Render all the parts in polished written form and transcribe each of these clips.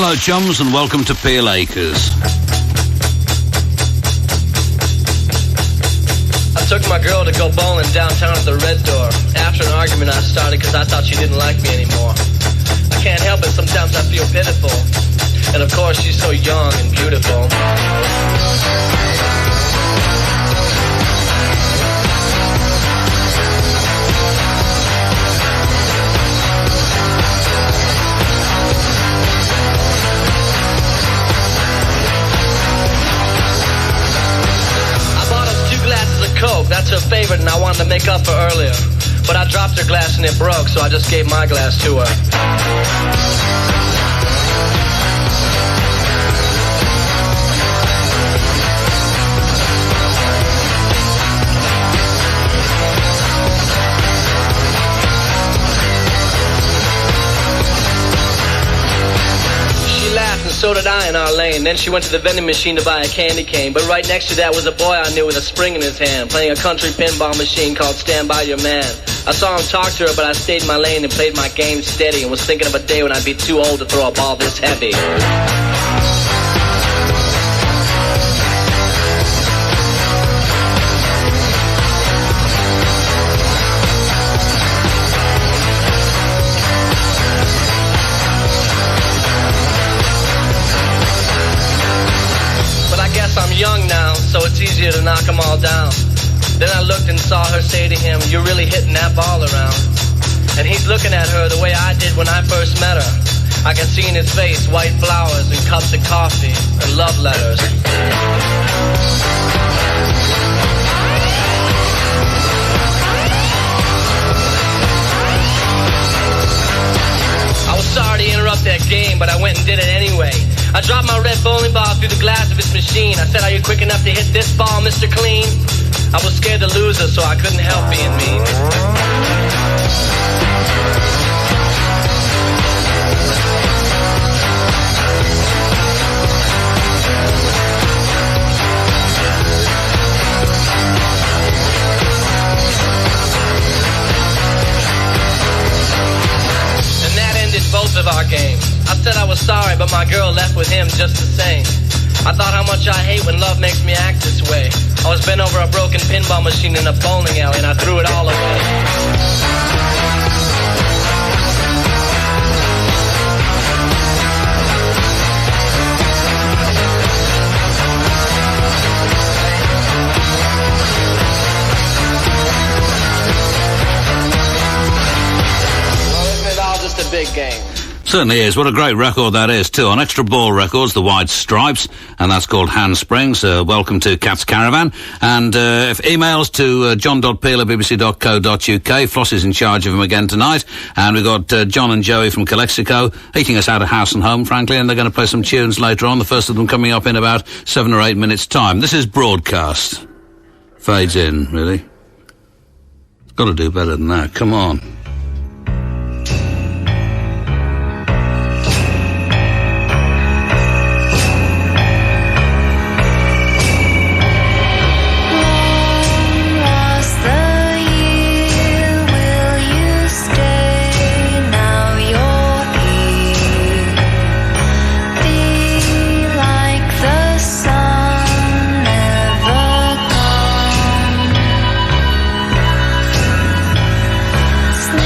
Hello, chums, and welcome to Peel Acres. I took my girl to go bowling downtown at the Red Door. After an argument I started because I thought she didn't like me anymore. I can't help it, sometimes I feel pitiful. And of course she's so young and beautiful. Coke, that's her favorite, and I wanted to make up for earlier. But I dropped her glass and it broke, so I just gave my glass to her. She laughed and so did I in our lane. Then she went to the vending machine to buy a candy cane. But right next to that was a boy I knew with a spring in his hand, playing a country pinball machine called Stand By Your Man. I saw him talk to her, but I stayed in my lane and played my game steady and was thinking of a day when I'd be too old to throw a ball this heavy. I'm young now, so it's easier to knock them all down. Then I looked and saw her say to him, "You're really hitting that ball around." And he's looking at her the way I did when I first met her. I can see in his face white flowers and cups of coffee and love letters. I was sorry to interrupt that game, but I went and did it anyway. I dropped my red bowling ball through the glass of his machine. I said, "Are you quick enough to hit this ball, Mr. Clean?" I was scared to lose her, so I couldn't help being mean. And that ended both of our games. I said I was sorry, but my girl left with him just the same. I thought how much I hate when love makes me act this way. I was bent over a broken pinball machine in a bowling alley and I threw it all away. Well, isn't it all just a big game? Certainly is. What a great record that is, too. On Extra Ball Records, The White Stripes, and that's called Handsprings. Welcome to Cat's Caravan. And if emails to john.peel@bbc.co.uk. Flossie's in charge of them again tonight. And we've got John and Joey from Calexico eating us out of house and home, frankly, and they're going to play some tunes later on, the first of them coming up in about 7 or 8 minutes' time. This is Broadcast. Fades in, really. Got to do better than that. Come on. Sleep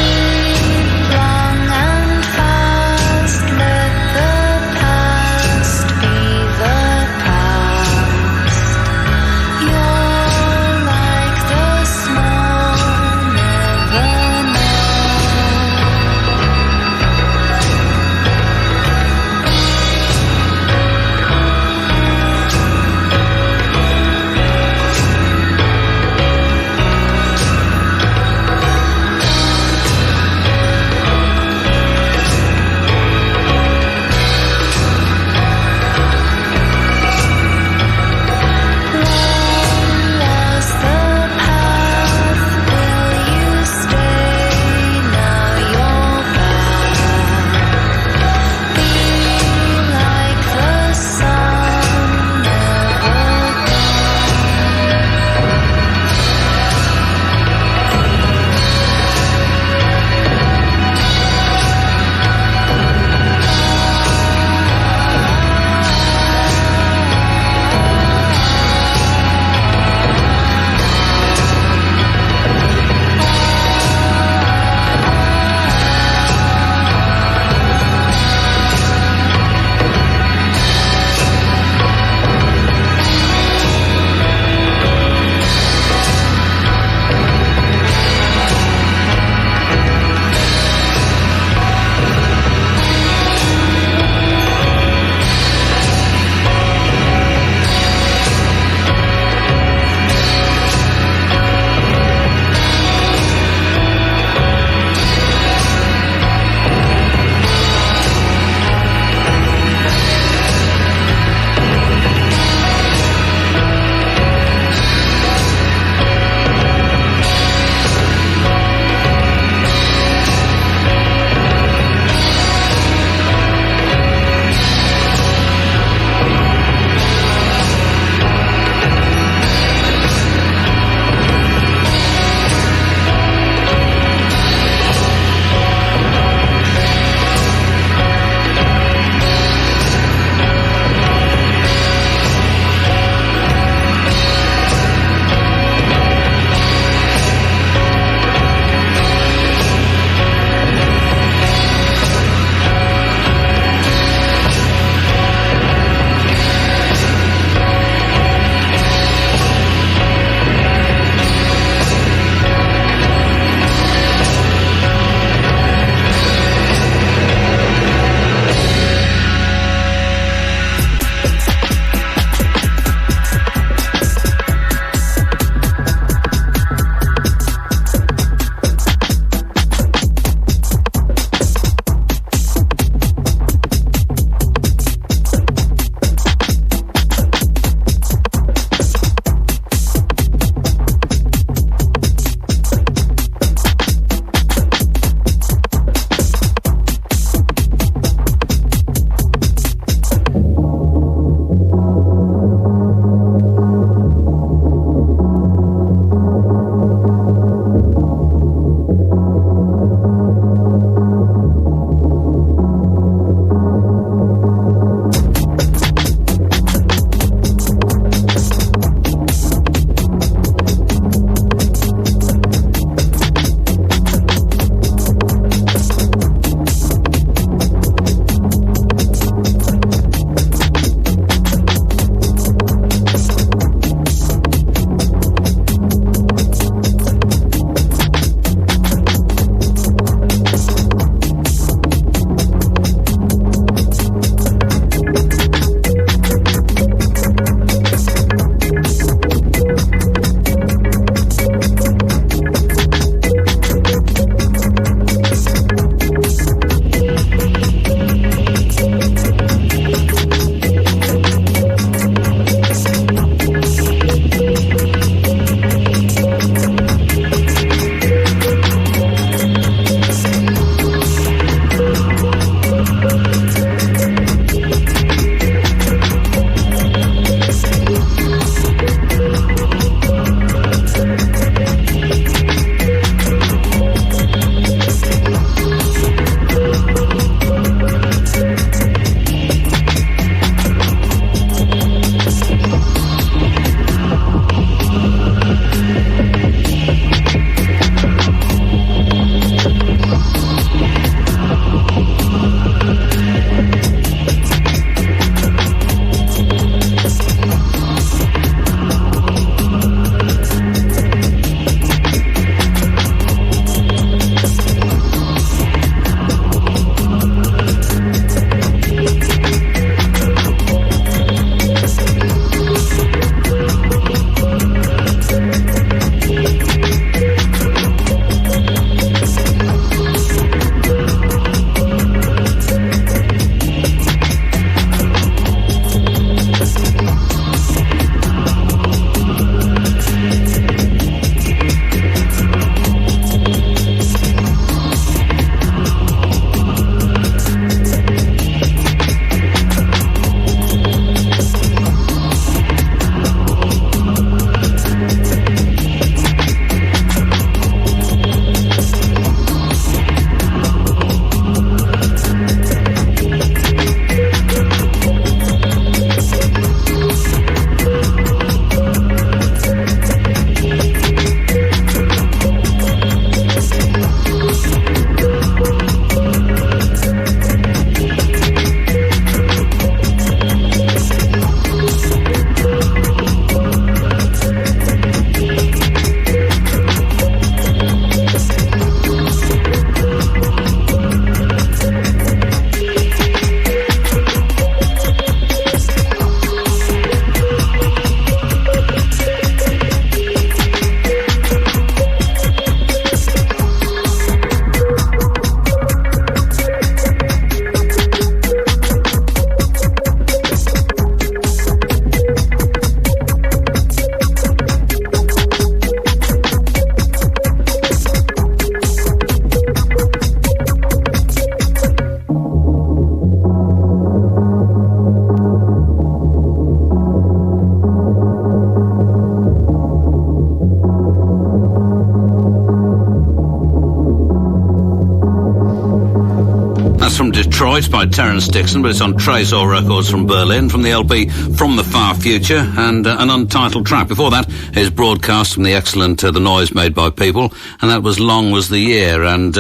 It's by Terence Dixon, but it's on Tresor Records from Berlin, from the LP From the Far Future, and an untitled track. Before that is Broadcast from the excellent The Noise Made by People, and that was Long Was the Year. And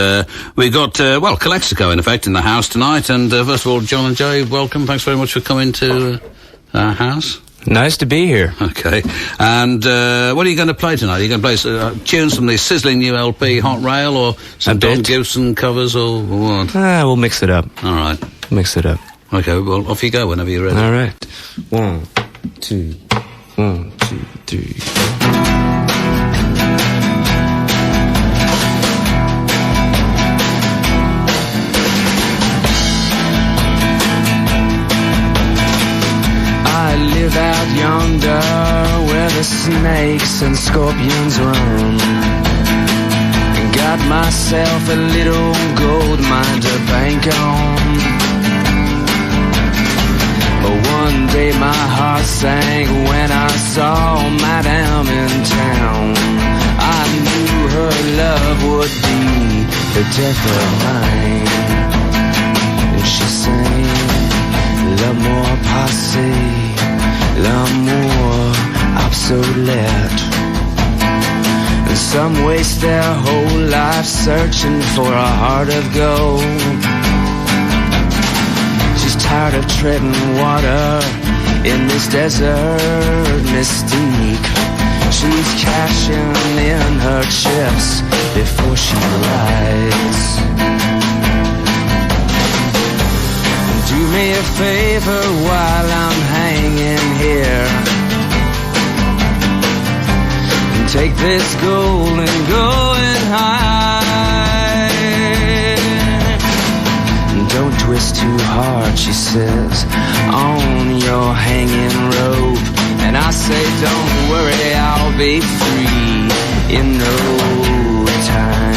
we got, Calexico, in effect, in the house tonight. And first of all, John and Joey, welcome. Thanks very much for coming to our house. Nice to be here. Okay. And what are you going to play tonight? Are you going to play tunes from the sizzling new LP, Hot Rail, or some Don Gibson covers, or what? We'll mix it up. All right. Mix it up. Okay, well, off you go whenever you're ready. All right. 1, 2, 1, 2, 3. I live out yonder where the snakes and scorpions roam, and got myself a little gold mine to bank on. One day my heart sank when I saw Madame in town. I knew her love would be the death of mine. And she sang, l'amour passé, l'amour obsolete. And some waste their whole life searching for a heart of gold. She's tired of treading water in this desert mystique. She's cashing in her chips before she rides. Do me a favor while I'm hanging here, and take this gold and go and hide. Don't twist too hard, she says, on your hanging rope. And I say, don't worry, I'll be free in no time.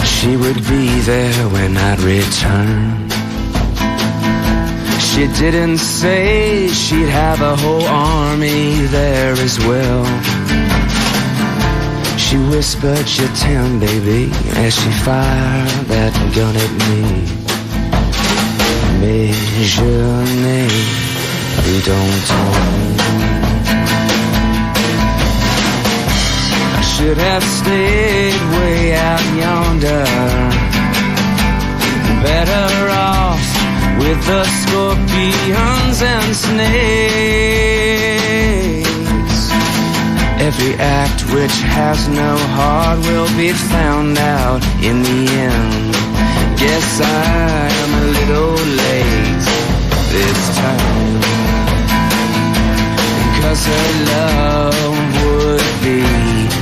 She would be there when I'd return. She didn't say she'd have a whole army there as well. She whispered, "You're 10, baby," as she fired that gun at me. Mais je n'ai plus d'entendre. Should have stayed way out yonder, better off with the scorpions and snakes. Every act which has no heart will be found out in the end. Guess I am a little late this time, 'cause her love would be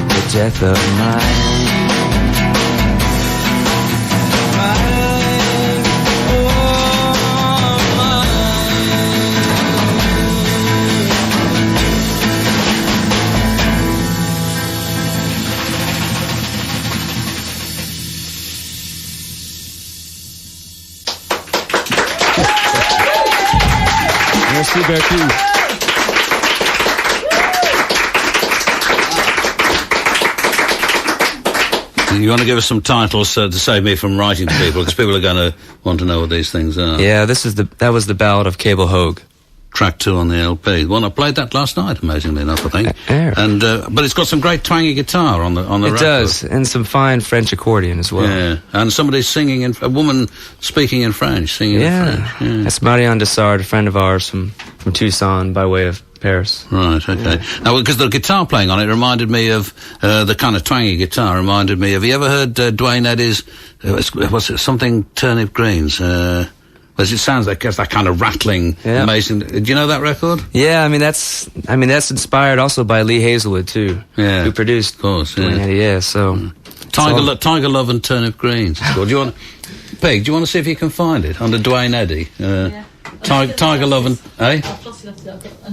the death of mine. Merci beaucoup. You want to give us some titles to save me from writing to people, because people are going to want to know what these things are. Yeah, that was the Ballad of Cable Hogue. Track 2 on the LP. Well, I played that last night, amazingly enough, I think. And but it's got some great twangy guitar on the record. It does, and some fine French accordion as well. Yeah, and somebody singing a woman speaking in French, singing in French. Yeah, that's Marianne Dessard, a friend of ours from Tucson by way of Paris. Right, okay. Yeah. Now, because the guitar playing on it reminded me of the kind of twangy guitar reminded me of. Have you ever heard Dwayne Eddy's? What's it? Something Turnip Greens. As it sounds like that kind of rattling, amazing. Do you know that record? Yeah, I mean that's inspired also by Lee Hazelwood too. Yeah, who produced, of course. Yeah, so Tiger Love and Turnip Greens. Do you want? Peg, do you want to see if you can find it under Dwayne Eddy? Tiger Love and... Eh?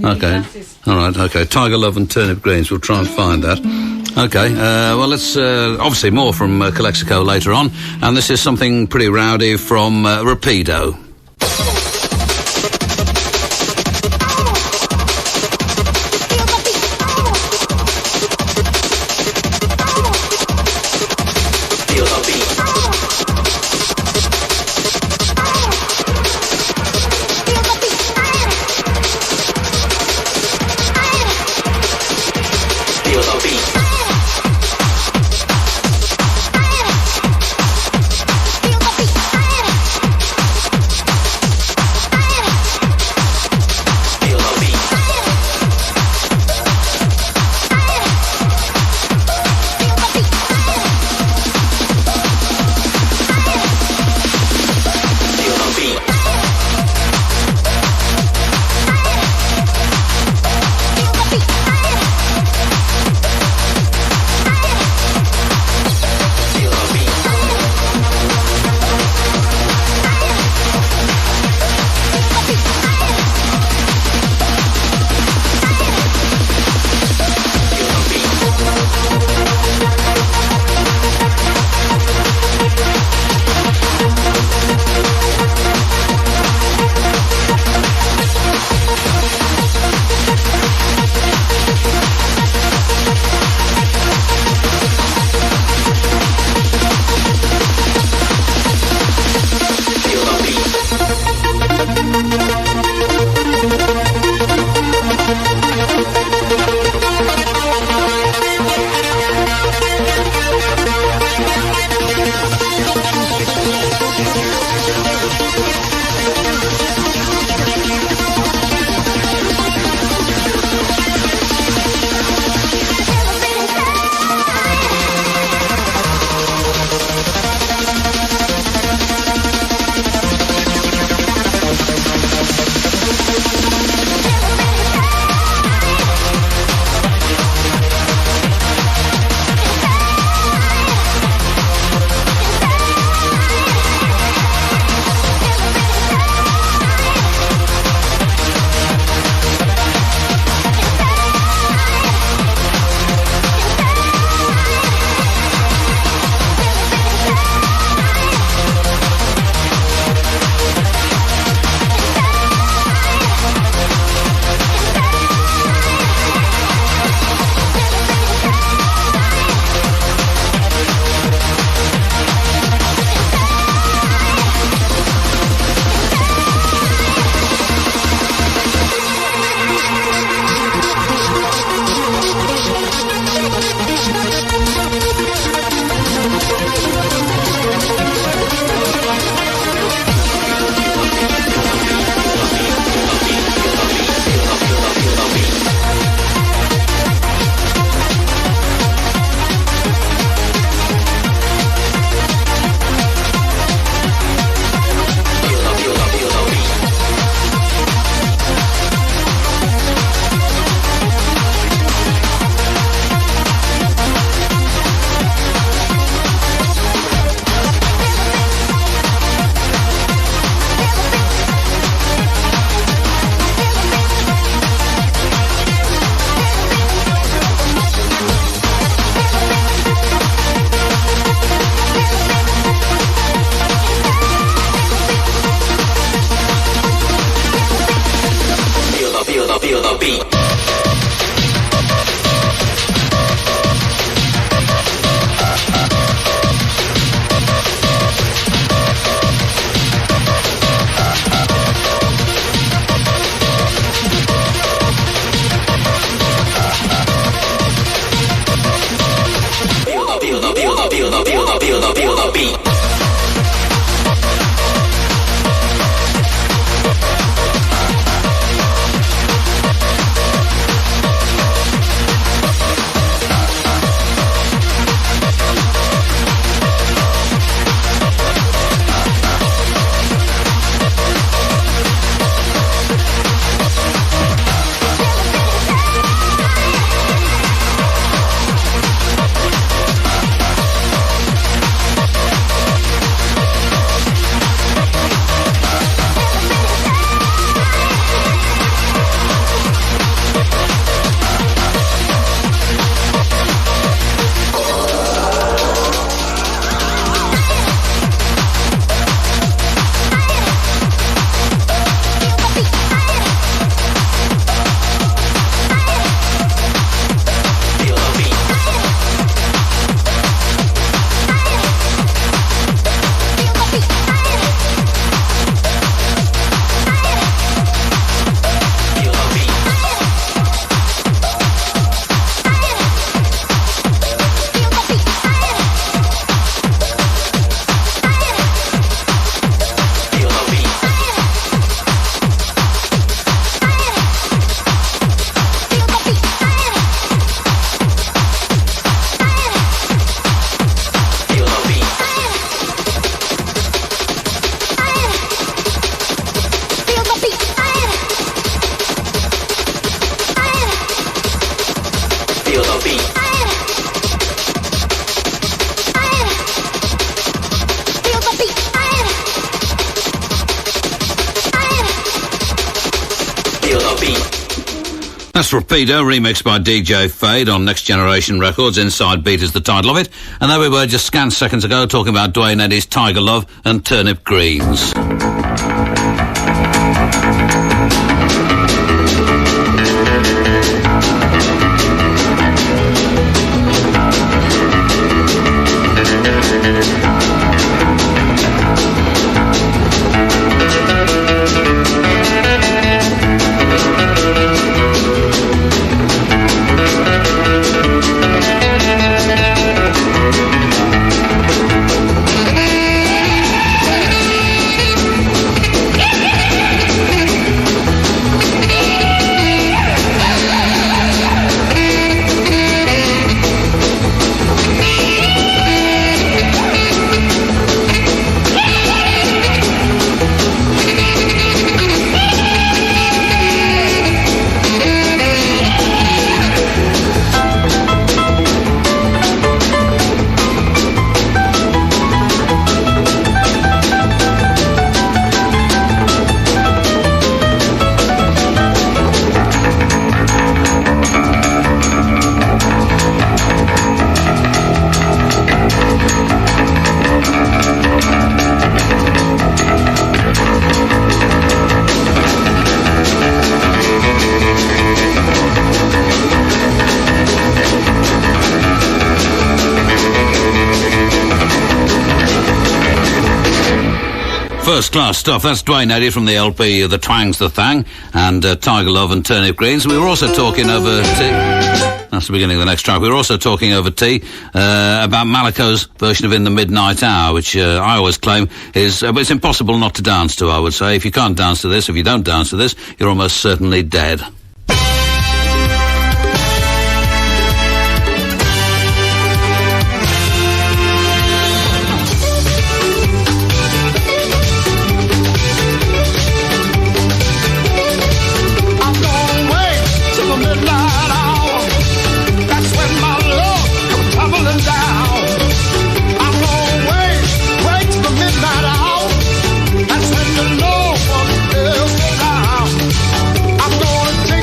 Okay. All right, okay. Tiger Love and Turnip Greens. We'll try and find that. Okay, well, let's... obviously more from Calexico later on. And this is something pretty rowdy from Rapido. That's Rapido, remixed by DJ Fade on Next Generation Records. Inside Beat is the title of it. And there we were just scant seconds ago talking about Dwayne Eddy's Tiger Love and Turnip Greens. First class stuff. That's Dwayne Eddy from the LP The Twang's the Thang and Tiger Love and Turnip Greens. We were also talking over tea. That's the beginning of the next track. We were also talking over tea about Maliko's version of In the Midnight Hour, which I always claim is it's impossible not to dance to, I would say. If you can't dance to this, if you don't dance to this, you're almost certainly dead. I'm gonna take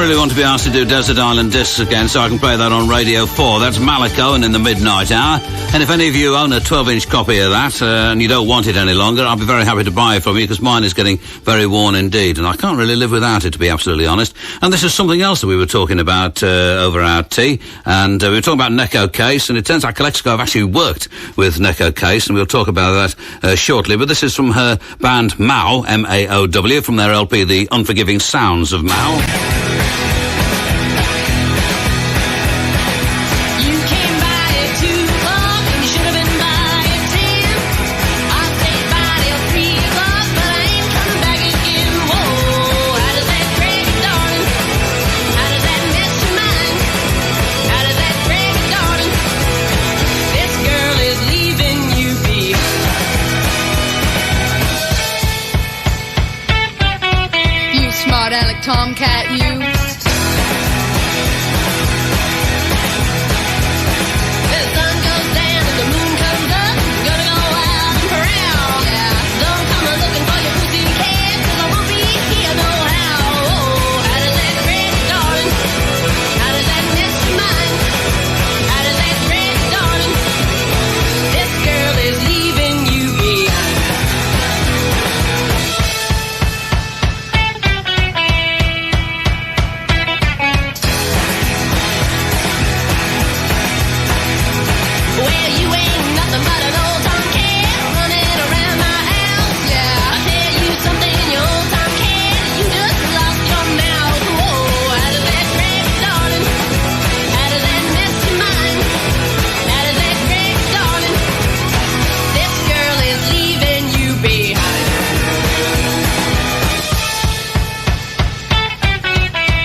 really want to be asked to do Desert Island Discs again, so I can play that on Radio 4. That's Malaco and in the midnight hour. And if any of you own a 12-inch copy of that and you don't want it any longer, I'll be very happy to buy it from you, because mine is getting very worn indeed, and I can't really live without it, to be absolutely honest. And this is something else that we were talking about over our tea, and we were talking about Necco Case, and it turns out Calexico have actually worked with Necco Case, and we'll talk about that shortly. But this is from her band Mao, M-A-O-W, from their LP, The Unforgiving Sounds of Mao. Tomcat, you. The sun goes down and the moon comes up. Gonna go out and prowl. Yeah. Don't come looking for your pussy cat, 'cause I won't be here no how. Oh, how does that red darling? How does that miss your mind? How does that red darling? This girl is leaving you behind. Well, you ain't nothing but an old tomcat running around my house. Yeah, I tell you something, you old tomcat, you just lost your mouth. Whoa, how does that red darling? How does that mess your mind? How does that red darling? This girl is leaving you behind.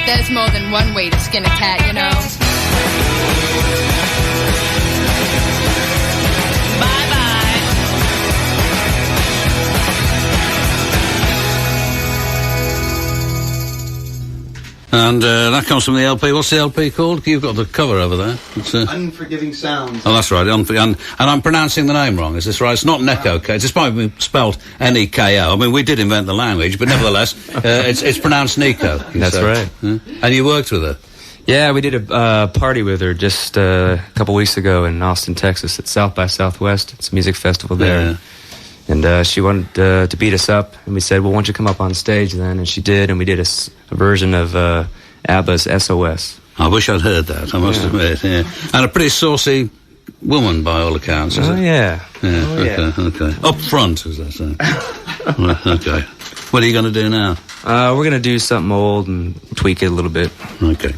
There's more than one way to skin a cat, you know. Bye-bye. And that comes from the LP. What's the LP called? You've got the cover over there. It's, Unforgiving Sounds. oh, that's right. And I'm pronouncing the name wrong. Is this right? It's not Necco Case. It's probably spelled N-E-K-O. I mean, we did invent the language, but nevertheless, it's pronounced Nico. That's right. And you worked with her? Yeah, we did a party with her just a couple weeks ago in Austin, Texas, at South by Southwest. It's a music festival there. Yeah. And she wanted to beat us up, and we said, well, why don't you come up on stage then? And she did, and we did a version of ABBA's SOS. I wish I'd heard that, I must admit, yeah. And a pretty saucy woman, by all accounts, is it? Yeah. Yeah, Oh, yeah. okay. Up front, as they say. Right, okay. What are you going to do now? We're going to do something old and tweak it a little bit. Okay.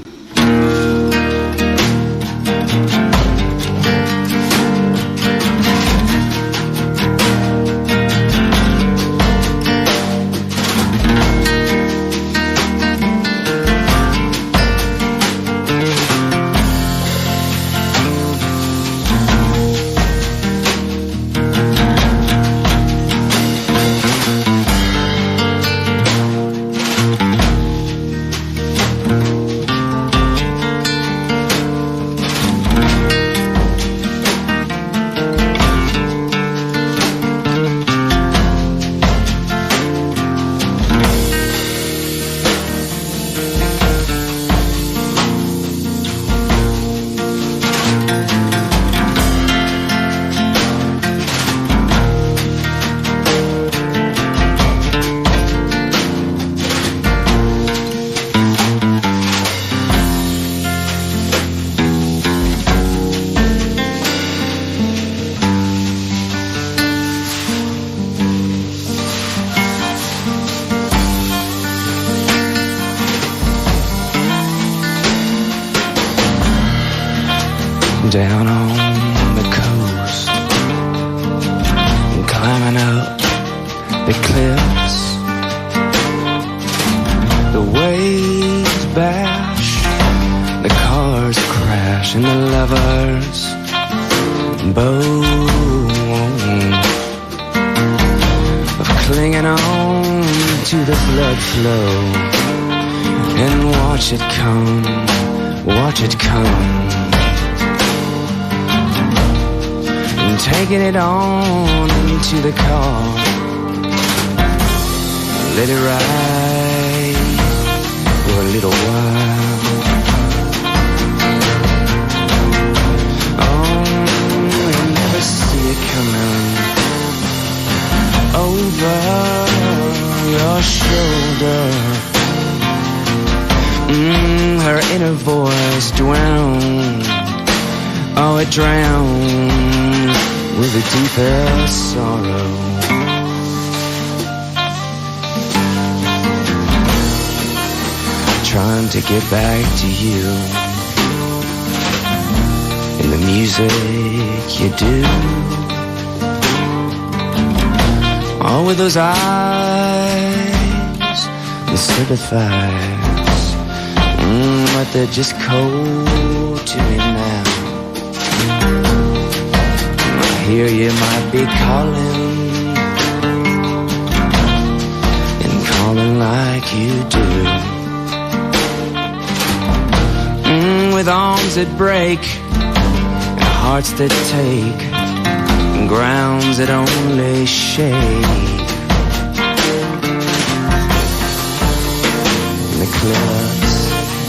Down on the coast and climbing up the cliffs, the waves bash, the cars crash, and the lovers bone of clinging on to the blood flow, and watch it come. Taking it on into the car. Let it ride, or little while. Oh, you never see it coming over your shoulder. Her inner voice drowned. Oh, it drowned with a deepest sorrow. Trying to get back to you in the music you do. Oh, with those eyes and sympathize, but they're just cold to me now. I hear you might be calling, and calling like you do. With arms that break, and hearts that take, and grounds that only shake. And the clubs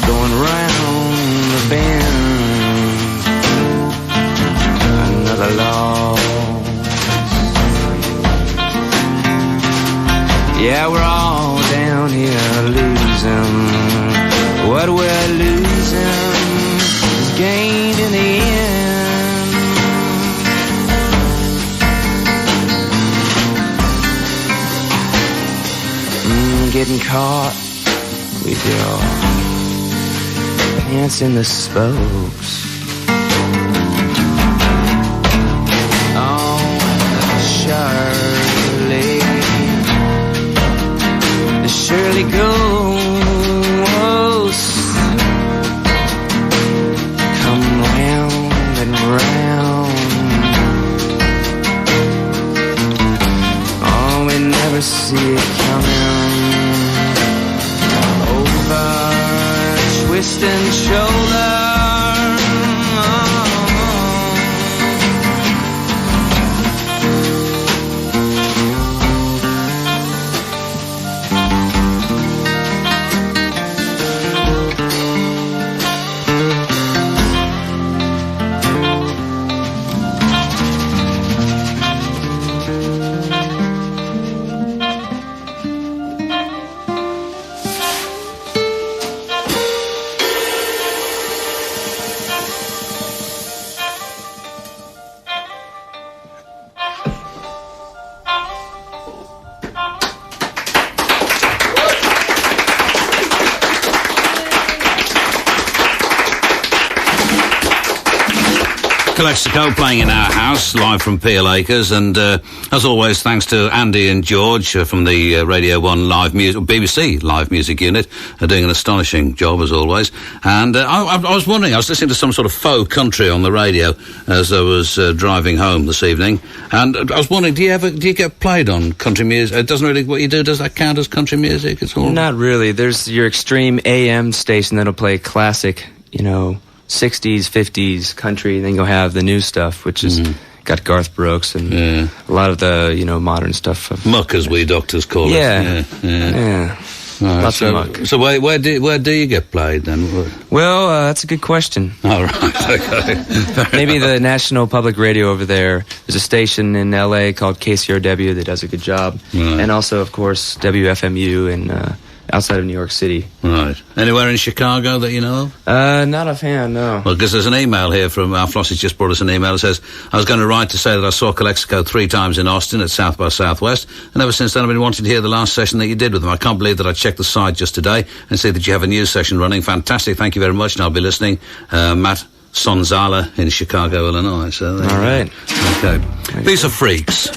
going round the bend. Another loss. Yeah, we're all down here losing. What we're losing is gained in the end. Getting caught with your pants in the spokes. Oh, surely goes. Come round and round. Oh, we never see it coming. Over twisting shoulder. Calexico playing in our house, live from Peel Acres, and as always, thanks to Andy and George from the Radio 1 Live Music, BBC Live Music Unit, doing an astonishing job as always. And I was wondering, I was listening to some sort of faux country on the radio as I was driving home this evening, and I was wondering, do you get played on country music? It doesn't really, what you do, does that count as country music at all? Not really. There's your extreme AM station that'll play classic, 60s, 50s country, and then you'll have the new stuff, which is got Garth Brooks and a lot of the, modern stuff. Muck, as we doctors call it. Yeah. Lots of muck. So where do you get played then? Well, that's a good question. All right, okay. Maybe the National Public Radio over there. There's a station in L.A. called KCRW that does a good job. Right. And also, of course, WFMU in outside of New York City. Right. Anywhere in Chicago that you know of? Not offhand, no. Well, because there's an email here from our Flossie's just brought us an email that says, I was going to write to say that I saw Calexico 3 times in Austin at South by Southwest, and ever since then I've been wanting to hear the last session that you did with them. I can't believe that I checked the site just today and see that you have a new session running. Fantastic. Thank you very much, and I'll be listening. Matt Sonzala in Chicago, Illinois. So all right. Okay. These are Freaks.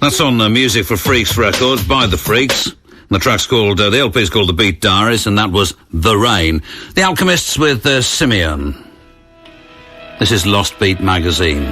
That's on Music for Freaks Records by The Freaks. The track's called, the LP's called The Beat Diaries, and that was The Rain. The Alchemists with Simeon. This is Lost Beat Magazine.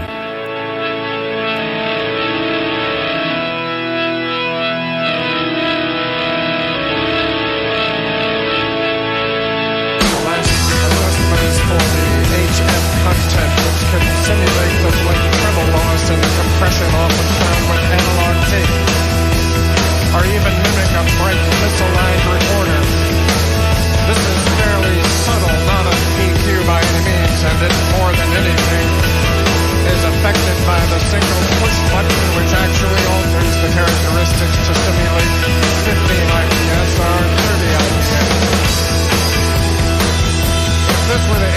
When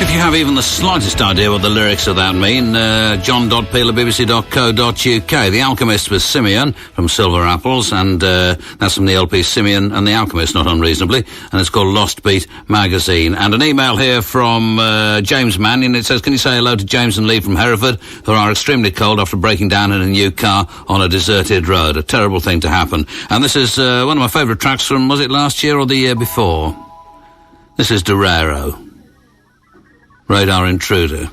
If you have even the slightest idea what the lyrics of that mean, john.peel@bbc.co.uk. The Alchemist was Simeon from Silver Apples, and that's from the LP Simeon and the Alchemist, not unreasonably, and it's called Lost Beat Magazine. And an email here from James Mannion. It says, can you say hello to James and Lee from Hereford, who are extremely cold after breaking down in a new car on a deserted road? A terrible thing to happen. And this is one of my favourite tracks from, was it last year or the year before? This is Dorero. Radar Intruder.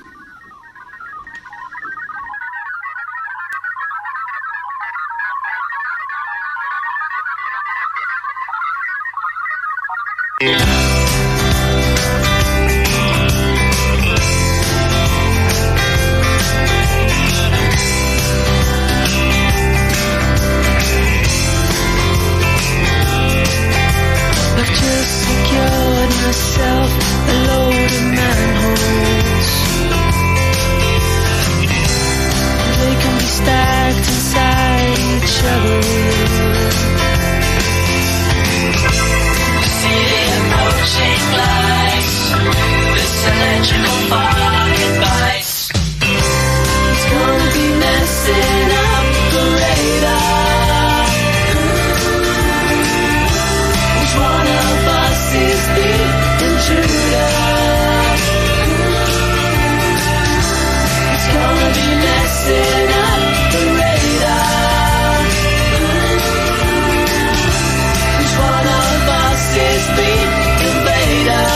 I've just secured myself a load of manholes. They can be stacked inside each other. See the approaching lights, this electrical fire device. It's gonna be messing up the radar. Which one of us is the intruder? It's gonna be messing up the radar. Which one of us is the invader?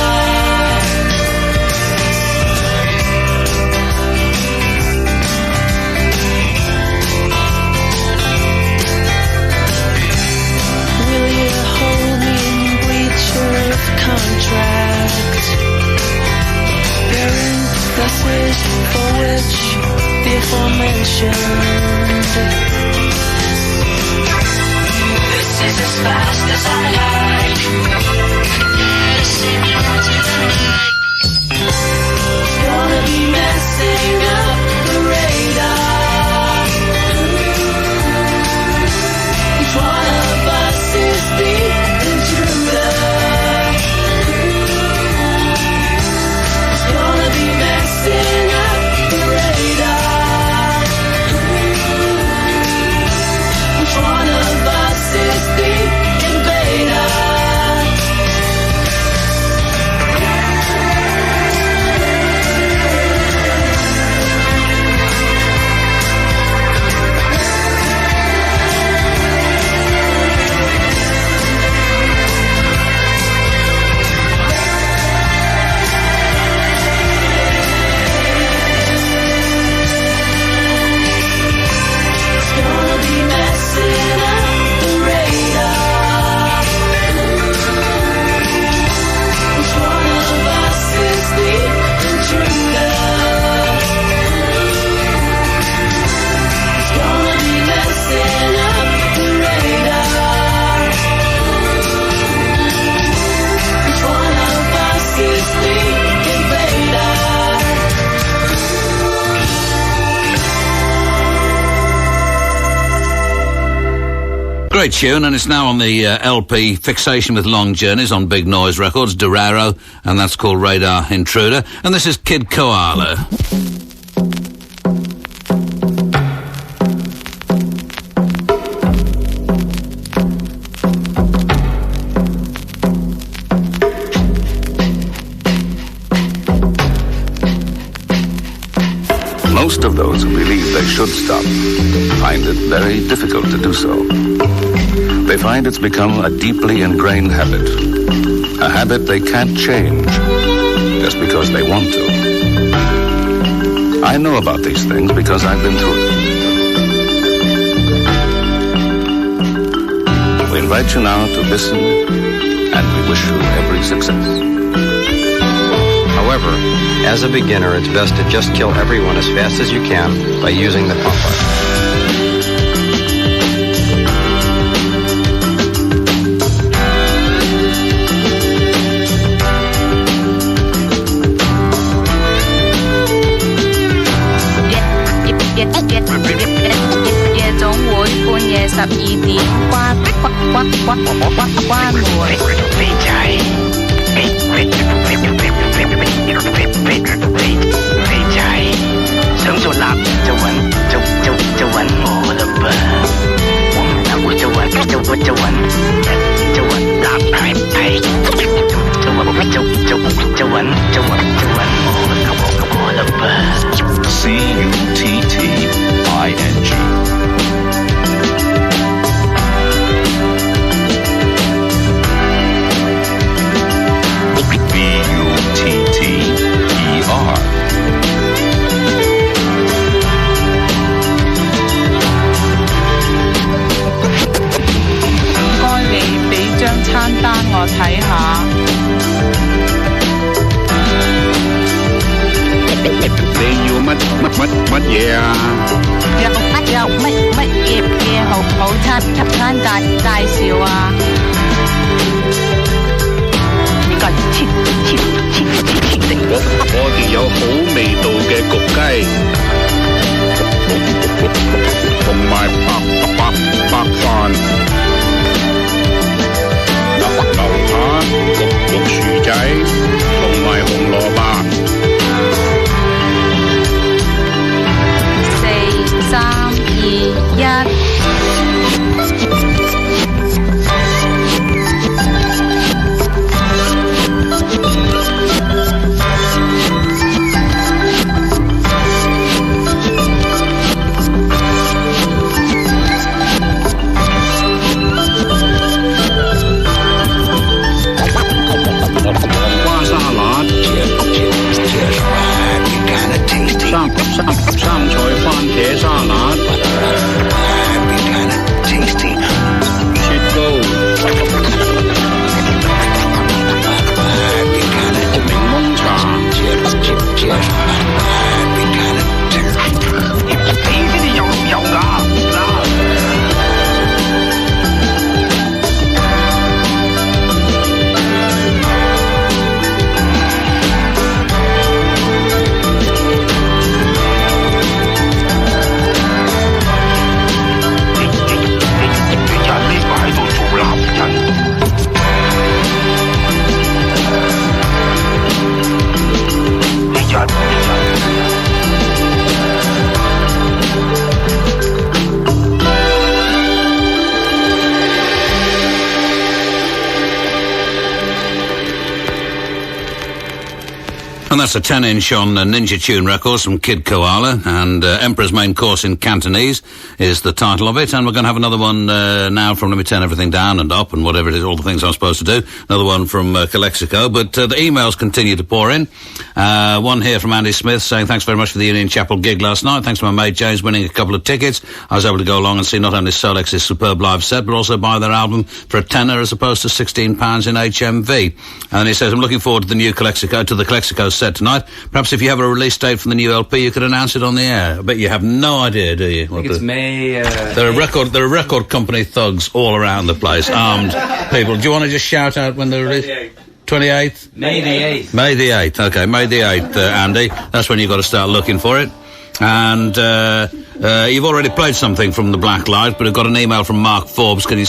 Will you hold me in breach of contract? Bearing buses for which the aforementioned. This is as fast as I like. It's gonna be messing up the radar. Each one of us is the intruder. It's gonna be messing up the radar. Which one of us is the invader? It's gonna be messing up the radar. Which one of us is the intruder? It's gonna be messing up the radar. Which one of us is the invader? Great tune, and it's now on the LP Fixation with Long Journeys on Big Noise Records, Dorero, and that's called Radar Intruder. And this is Kid Koala. Most of those who believe they should stop find it very difficult to do so. They find it's become a deeply ingrained habit, a habit they can't change just because they want to. I know about these things because I've been through it. We invite you now to listen, and we wish you every success. However, as a beginner, it's best to just kill everyone as fast as you can by using the pump button. And that's a 10-inch on Ninja Tune Records from Kid Koala, and Emperor's Main Course in Cantonese is the title of it. And we're going to have another one now from Let Me Turn Everything Down and Up and whatever it is, all the things I'm supposed to do. Another one from Calexico, but the emails continue to pour in. One here from Andy Smith saying, thanks very much for the Union Chapel gig last night. Thanks to my mate James winning a couple of tickets. I was able to go along and see not only Solex's superb live set, but also buy their album for a tenner as opposed to £16 in HMV. And he says, I'm looking forward to the new Calexico, to the Calexico set tonight. Perhaps if you have a release date from the new LP, you could announce it on the air. I bet you have no idea, do you? I think it's May. There are record company thugs all around the place, armed people. Do you want to just shout out when they're released? 28th? May the 8th. May the 8th. Okay, May the 8th, Andy. That's when you've got to start looking for it. And you've already played something from the Black Light, but I've got an email from Mark Forbes. Can you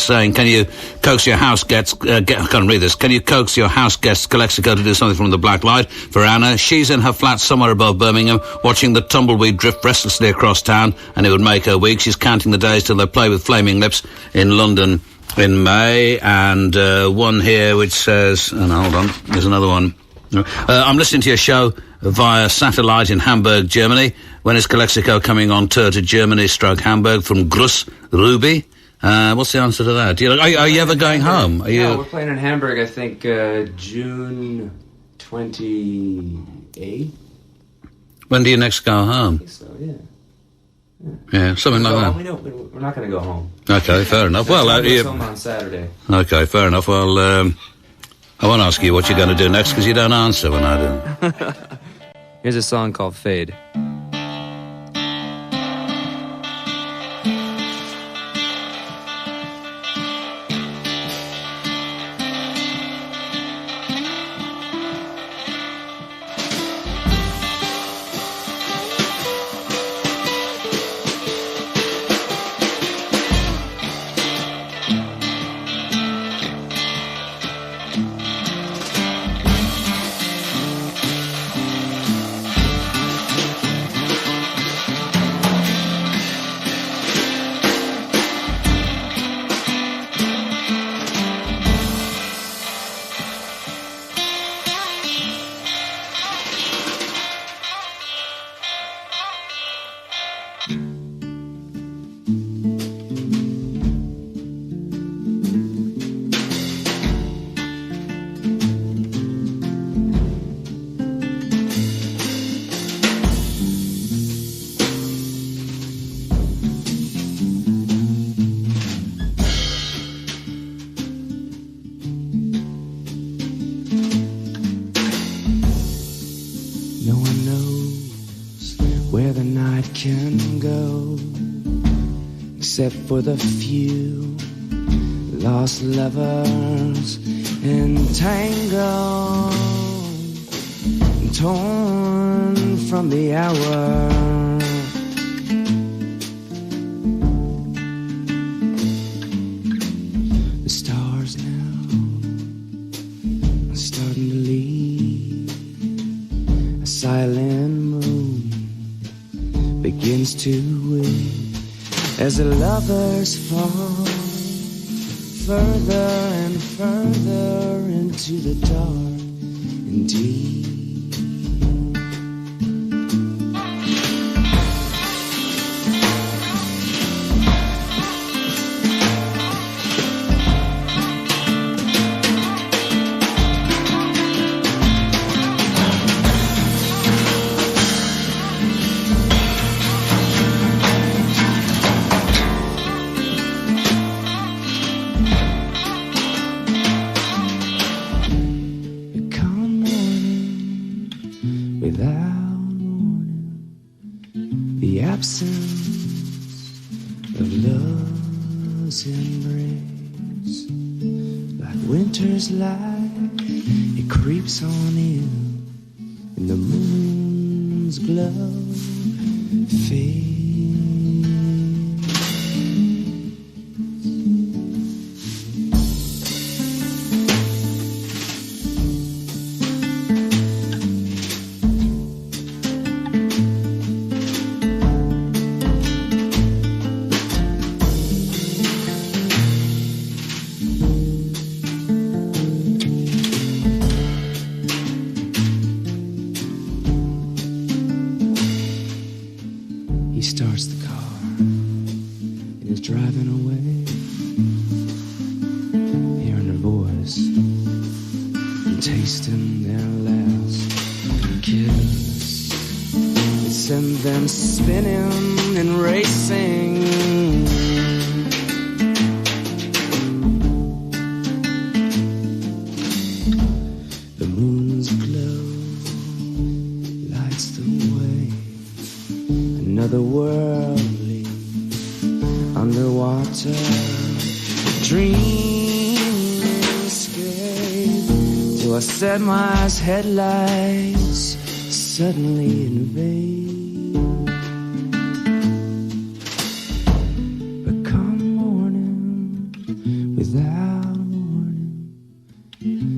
coax your house guests? I can't read this. Can you coax your house guests, Calexico, to do something from the Black Light for Anna? She's in her flat somewhere above Birmingham, watching the tumbleweed drift restlessly across town, and it would make her week. She's counting the days till they play with Flaming Lips in London in May. And one here which says, hold on, there's another one. I'm listening to your show via satellite in Hamburg, Germany. When is Calexico coming on tour to Germany / Hamburg from Gruss Ruby? What's the answer to that? Are you ever going home? No, we're playing in Hamburg, I think, June 28th. When do you next go home? I think so, yeah. Yeah, something like that. We're not going to go home. Okay, fair enough. Well, we're home on Saturday. Okay, fair enough. Well, I won't ask you what you're going to do next because you don't answer when I do. Here's a song called Fade. No one knows where the night can go, except for the few lost lovers entangled, torn from the hour. The stars now are starting to leave. A silent moon begins to weep as the lovers fall further and further into the dark and deep. Without warning, the absence of love's embrace, like winter's light, it creeps on in the moon's glow fades. He starts the car and is driving away, hearing her voice and tasting their last kiss. It sends them spinning and racing. The moon's glow lights the way. Another worldly underwater dreamscape, till I set my eyes headlights suddenly invade. But come morning, without warning,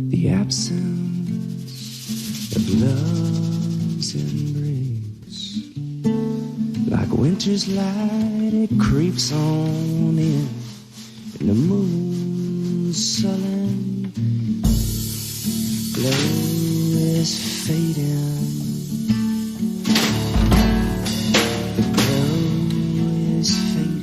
the absence of love's embrace, like winter's light, it creeps on in the moon's sullen glow is fading. The glow is fading.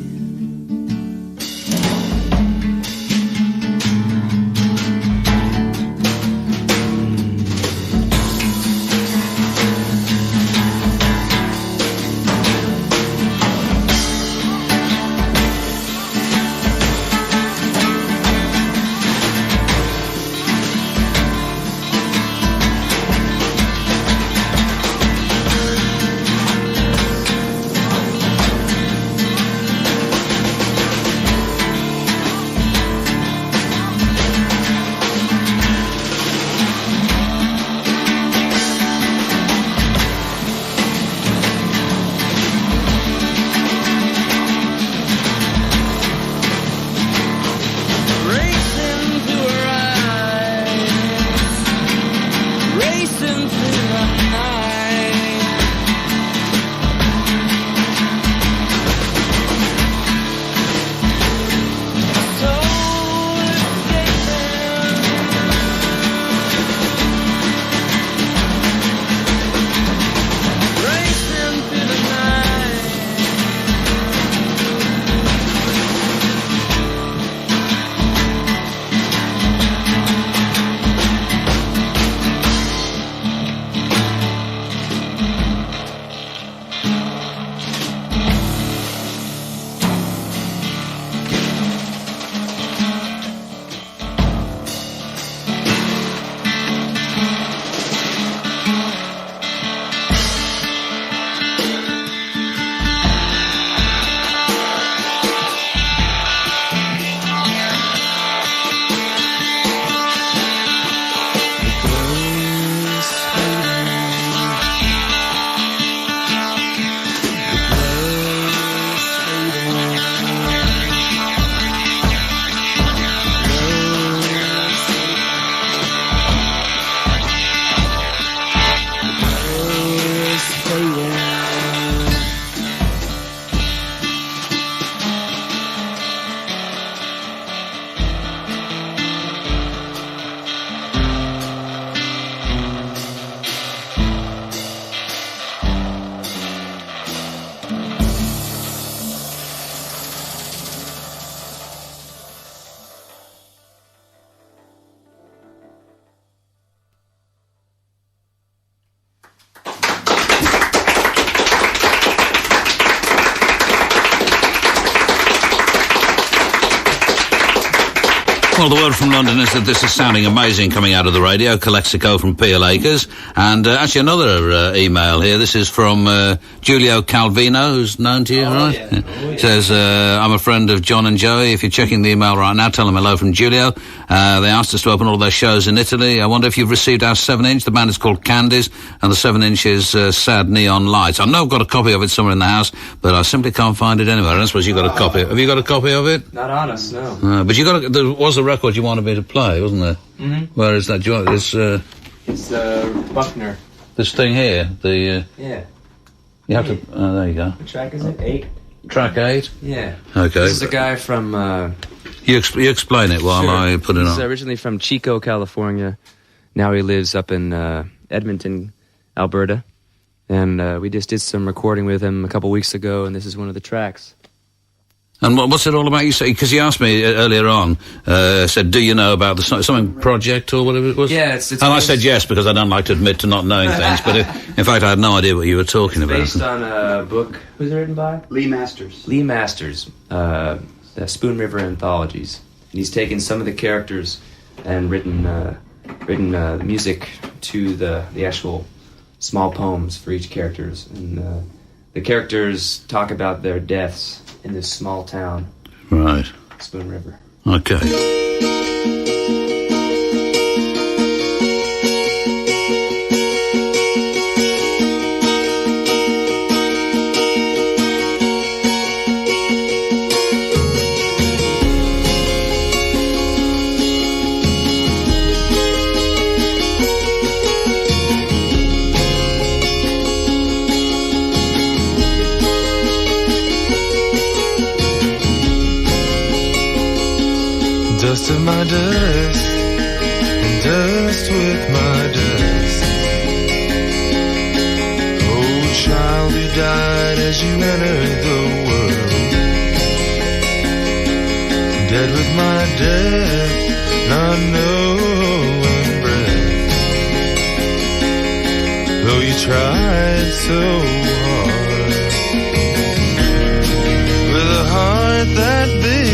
Well, the word from London is that this is sounding amazing coming out of the radio. Calexico from Peel Acres. And actually another email here. This is from Giulio Calvino, who's known to you, right? Yeah. Says, I'm a friend of John and Joey. If you're checking the email right now, tell them hello from Giulio. They asked us to open all their shows in Italy. I wonder if you've received our 7-inch. The band is called Candies, and the 7-inch is Sad Neon Lights. I know I've got a copy of it somewhere in the house, but I simply can't find it anywhere. I don't suppose you've got a copy. Have you got a copy of it? Not on us, no. But you got there was a record you wanted me to play, wasn't there? Mm-hmm. Where is that? Do you want this? It's Buckner. This thing here. The Yeah. you have to. There you go. What track is it? 8? Track 8. Yeah. Okay. This is a guy from. You explain it while Sure. I put it He's on. originally from Chico, California. Now he lives up in Edmonton, Alberta. And we just did some recording with him a couple weeks ago, and this is one of the tracks. And what's it all about? You say, because he asked me earlier on, said, "Do you know about the something project or whatever it was?" Yeah, it's and I said yes because I don't like to admit to not knowing things. But in fact, I had no idea what you were talking about. Based on a book. Who's it written by? Lee Masters. Lee Masters. The Spoon River Anthologies. And he's taken some of the characters and written music to the actual small poems for each characters. And the characters talk about their deaths in this small town. Right. Spoon River. Okay. Dust of my dust, and dust with my dust. Oh, child, you died as you entered the world. Dead with my death, not knowing breath. Though you tried so hard, with a heart that beat.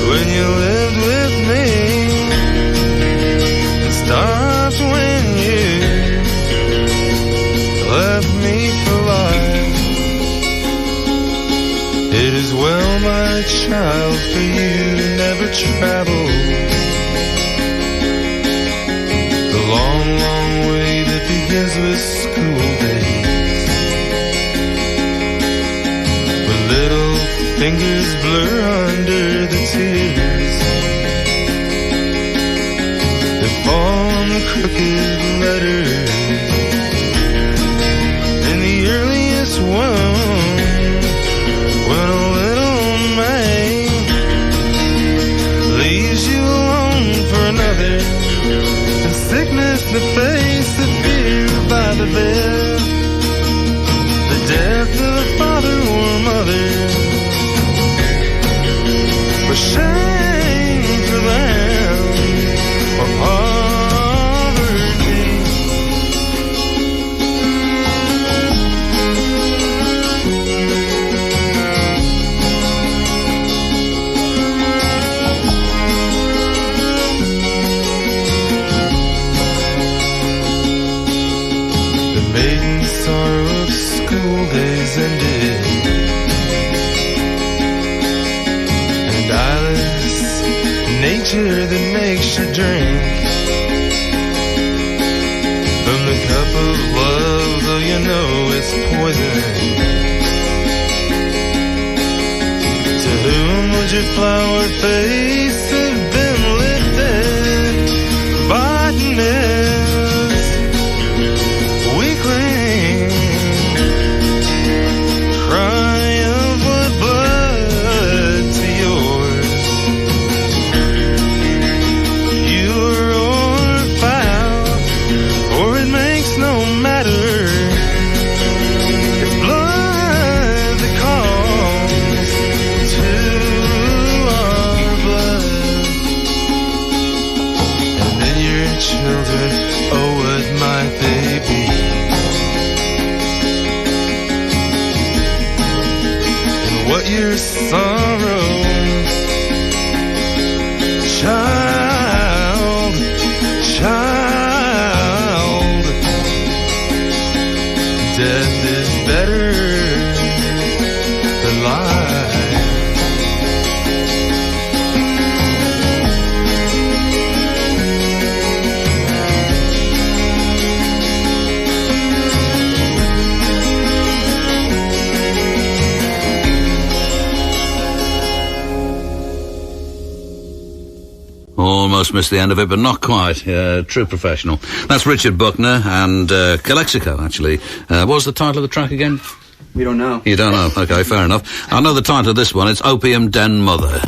When you lived with me, it stopped when you left me for life. It is well, my child, for you to never travel the long, long way that begins with school days. When little fingers blur under the tears that fall on the crooked letters. In the earliest one, when a little man leaves you alone for another, and sickness the face of fear by the bed, the death of a father or mother. For shame for them, or poverty. The maiden sorrow of school days ended, and eyeless nature that makes you drink from the cup of love, though you know it's poison. To whom would your flower face have been lifted? Botanist, weakling, crying for blood to yours. Pure or foul, or it makes no matter. It's blood that calls to our blood. And then your children, oh, what might they be? And what your sorrows death is better than life. Almost missed the end of it, but not quite. True professional. That's Richard Buckner and Calexico, actually. What was the title of the track again? We don't know. You don't know? Okay, fair enough. I know the title of this one. It's Opium Den Mother.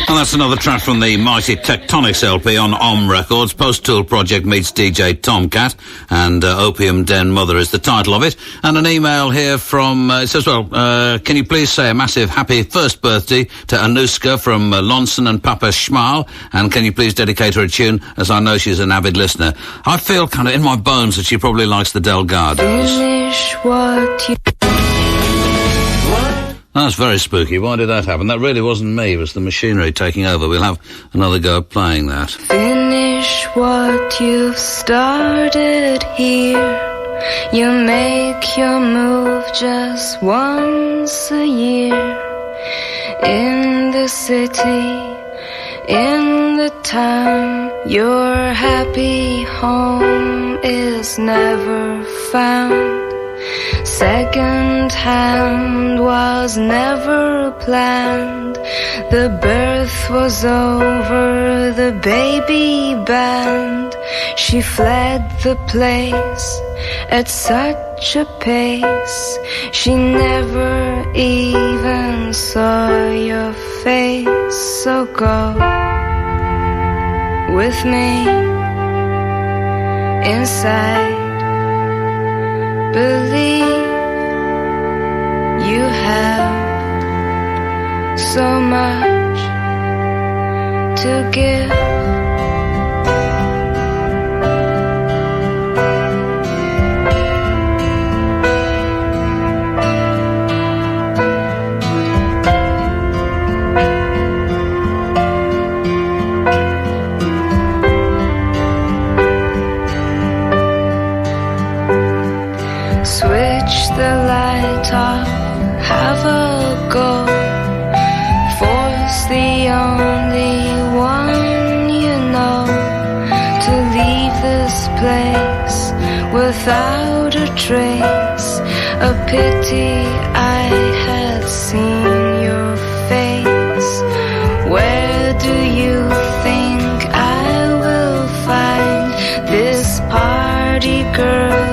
Well, that's another track from the mighty Tectonics LP on Om Records. Post-Tool Project meets DJ Tomcat, and Opium Den Mother is the title of it. And an email here from, it says, can you please say a massive happy first birthday to Anuska from Lonson and Papa Schmal, and can you please dedicate her a tune, as I know she's an avid listener. I feel kind of in my bones that she probably likes the Delgados. Finish what you... That's very spooky. Why did that happen? That really wasn't me. It was the machinery taking over. We'll have another go at playing that. Finish what you've started here. You make your move just once a year. In the city, in the town, your happy home is never found. Second hand was never planned. The birth was over, the baby band. She fled the place at such a pace. She never even saw your face. So go with me inside. Believe you have so much to give. Switch the light off, have a go. Force the only one you know to leave this place without a trace. A pity I had seen your face. Where do you think I will find this party girl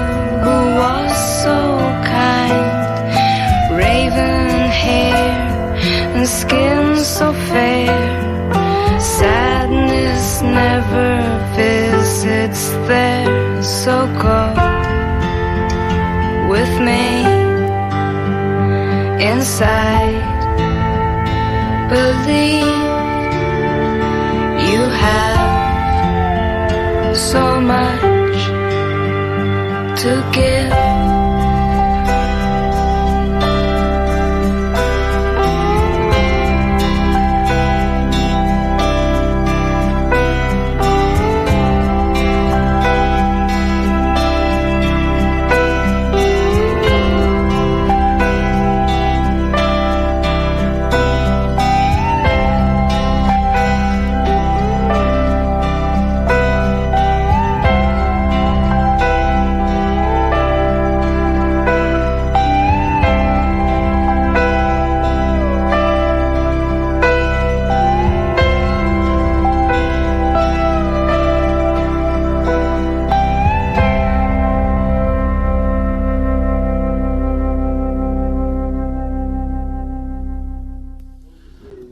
who was so kind? Raven hair and skin so fair. Sadness never visits there. So go with me inside. Believe you have so much to give.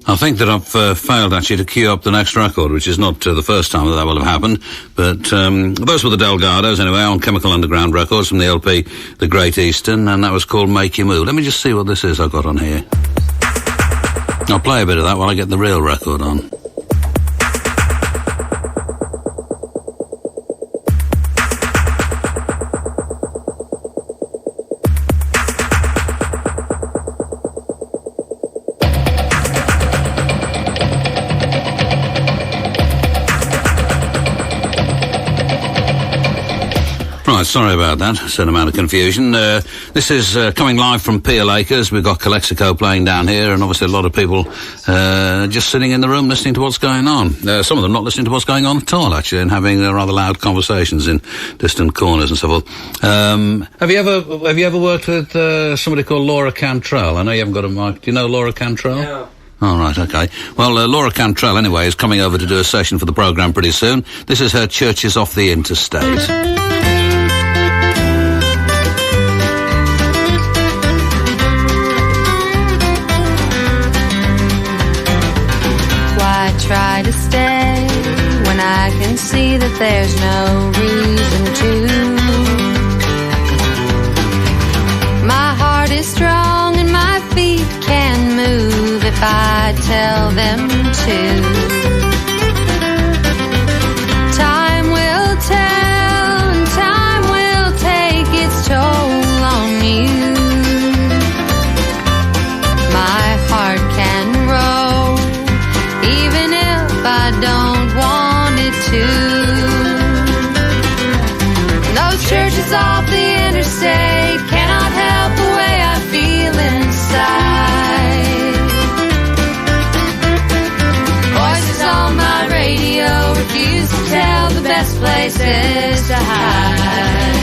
I think that I've failed actually to queue up the next record, which is not the first time that will have happened. But those were the Delgados, anyway, on Chemical Underground Records from the LP The Great Eastern, and that was called Make You Move. Let me just see what this is I've got on here. I'll play a bit of that while I get the real record on. Right, sorry about that. Certain amount of confusion. This is coming live from Peel Acres. We've got Calexico playing down here, and obviously a lot of people just sitting in the room listening to what's going on. Some of them not listening to what's going on at all, actually, and having rather loud conversations in distant corners and so forth. Have you ever worked with somebody called Laura Cantrell? I know you haven't got a mic. Do you know Laura Cantrell? No. Oh, right, okay. Well, Laura Cantrell, anyway, is coming over to do a session for the programme pretty soon. This is her Churches Off the Interstate. Why try to stay when I can see that there's no reason to. My heart is strong and my feet can move if I tell them to. Time will tell and time will take its toll on you. My heart can roll even if I don't want it to. And those churches off the interstate cannot help the way I feel inside. Voices on my radio refuse to tell the best places to hide.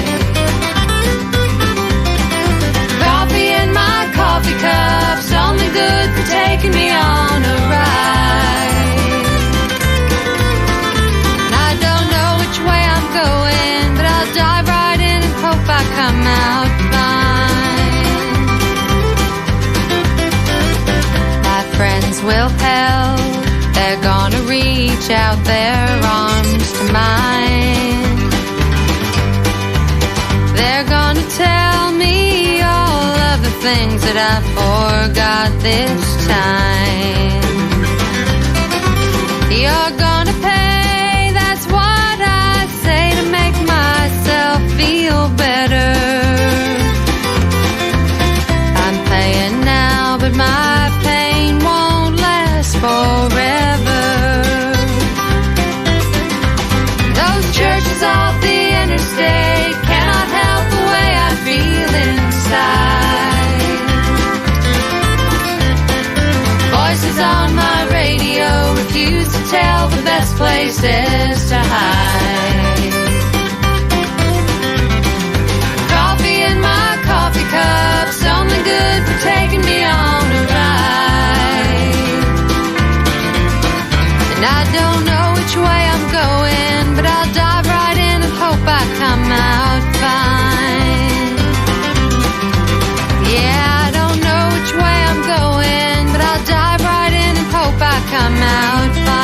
Coffee in my coffee cup's only good for taking me on a ride. And I don't know which way I'm going, but I'll dive right in and hope I come out fine. My friends will help, they're gonna reach out their arms to mine. They're gonna tell me all of the things that I forgot this time. You're gonna pay, that's what I say to make myself feel better. I'm paying now, but my pain won't last forever. Those churches off the interstate cannot help the way I feel inside. Voices on my radio refuse to tell the best places to hide. Coffee in my coffee cup's only good for taking me on a ride. And I don't know which way I'm going, but I'll dive right in and hope I come out fine. Yeah, I don't know which way I'm going, but I'll dive right in and hope I come out fine.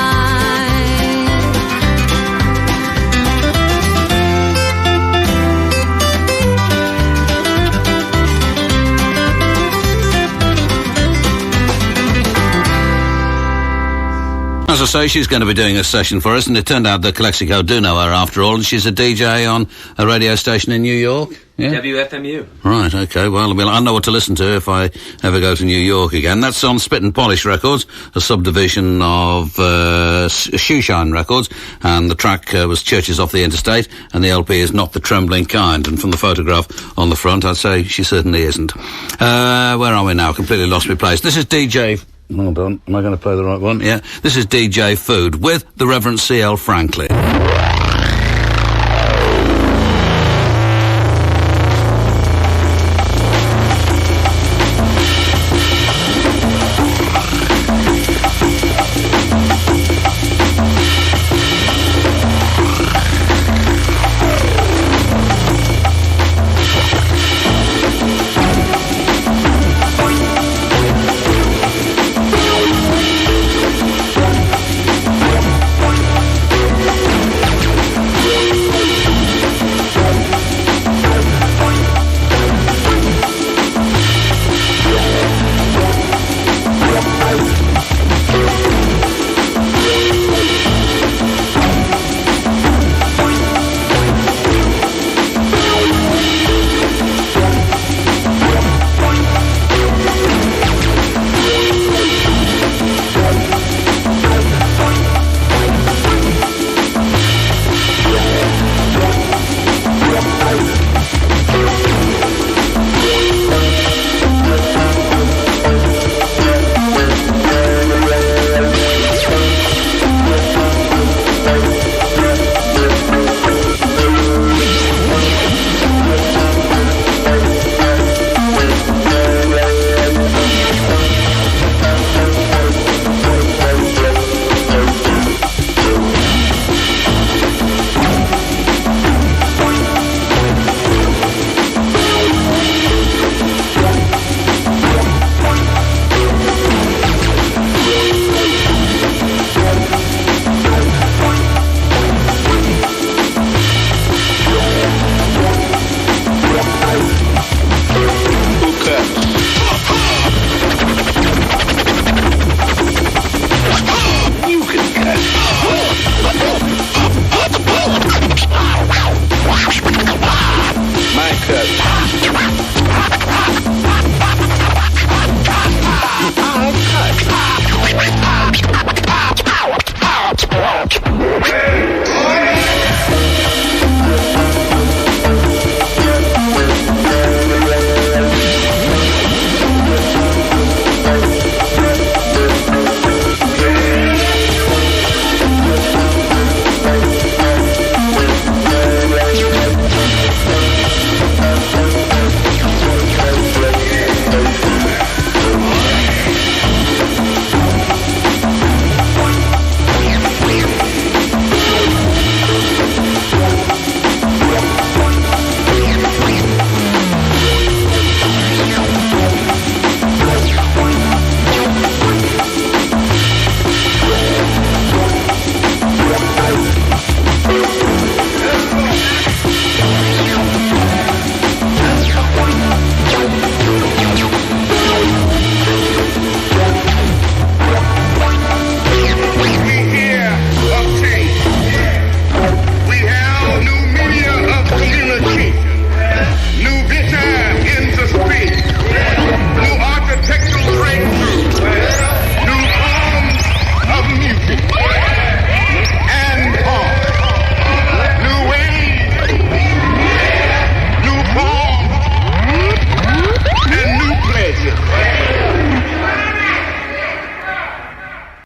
As I say, she's going to be doing a session for us, and it turned out that Calexico do know her after all, and she's a DJ on a radio station in New York. Yeah? WFMU. Right, okay, well, I know what to listen to if I ever go to New York again. That's on Spit and Polish Records, a subdivision of Shoeshine Records, and the track was Churches Off the Interstate, and the LP is Not the Trembling Kind, and from the photograph on the front, I'd say she certainly isn't. Where are we now? Completely lost my place. This is DJ... Hold on, am I going to play the right one? Yeah. This is DJ Food with the Reverend C.L. Franklin.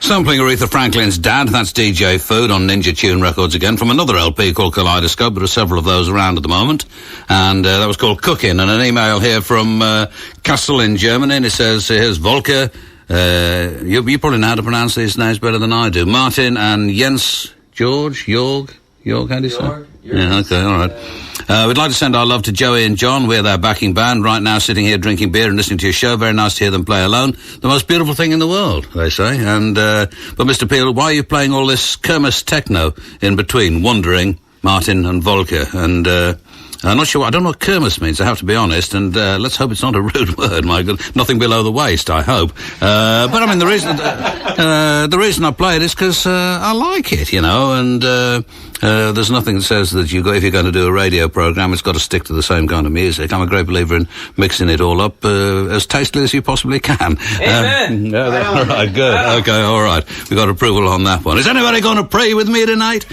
Sampling Aretha Franklin's Dad, that's DJ Food on Ninja Tune Records again, from another LP called Kaleidoscope. There are several of those around at the moment. And that was called Cooking. And an email here from Kassel in Germany, and it says, here's Volker. You probably know how to pronounce these names better than I do. Martin and Jens Jorg, how do you say? Yeah, okay, all right. We'd like to send our love to Joey and John. We're their backing band right now, sitting here drinking beer and listening to your show. Very nice to hear them play alone. The most beautiful thing in the world, they say. And but Mr. Peel, why are you playing all this Kermis techno in between? Wondering, Martin and Volker. And I'm not sure. I don't know what Kermis means, I have to be honest. And let's hope it's not a rude word. My God, nothing below the waist, I hope. But I mean, the reason I play it is because I like it, you know. And there's nothing that says that if you're going to do a radio program, it's got to stick to the same kind of music. I'm a great believer in mixing it all up as tastily as you possibly can. Amen. All right, good. Okay, all right. We got approval on that one. Is anybody going to pray with me tonight?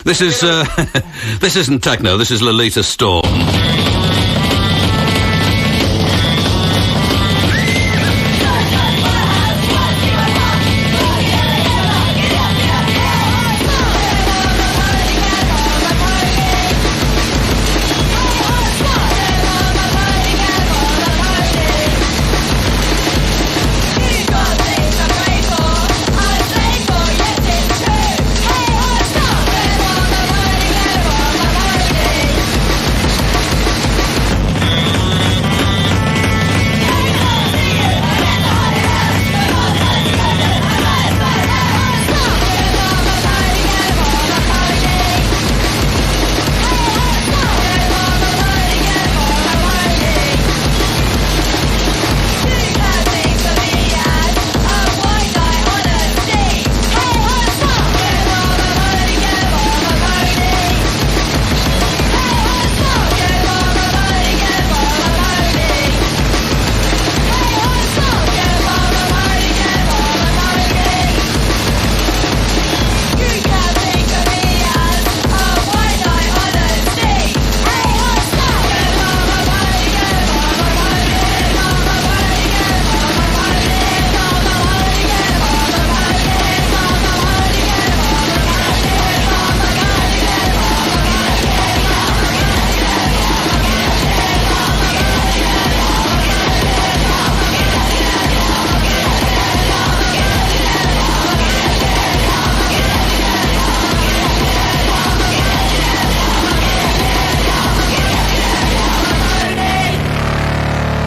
This is this isn't techno. This is Lolita Storm.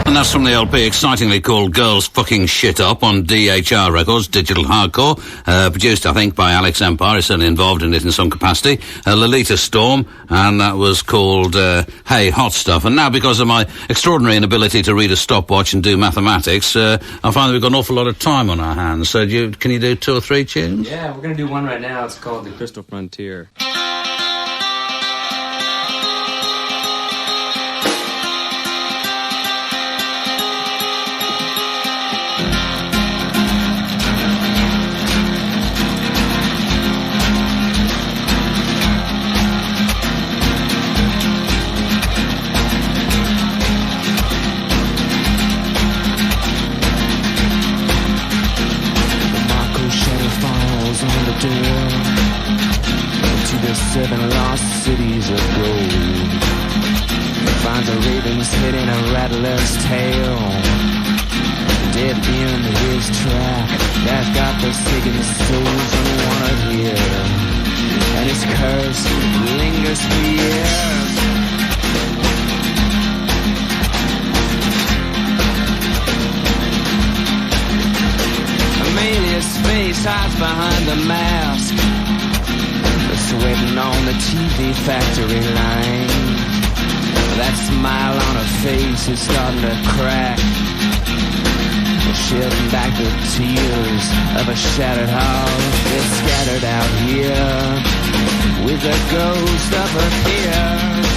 And that's from the LP excitingly called Girls Fucking Shit Up on DHR Records, Digital Hardcore, produced, I think, by Alex Empire. He's certainly involved in it in some capacity. Lolita Storm, and that was called Hey Hot Stuff. And now, because of my extraordinary inability to read a stopwatch and do mathematics, I find that we've got an awful lot of time on our hands. So can you do 2 or 3 tunes? Yeah, we're going to do one right now. It's called The Crystal Frontier. To the 7 lost cities of gold, finds a raven's head in a rattler's tail, dead in his track that got forsaken souls unwanted here, and his curse lingers for years. Amelia's face hides behind the mask, sweating on the TV factory line. That smile on her face is starting to crack, shedding back the tears of a shattered heart. It's scattered out here with the ghost of her fears.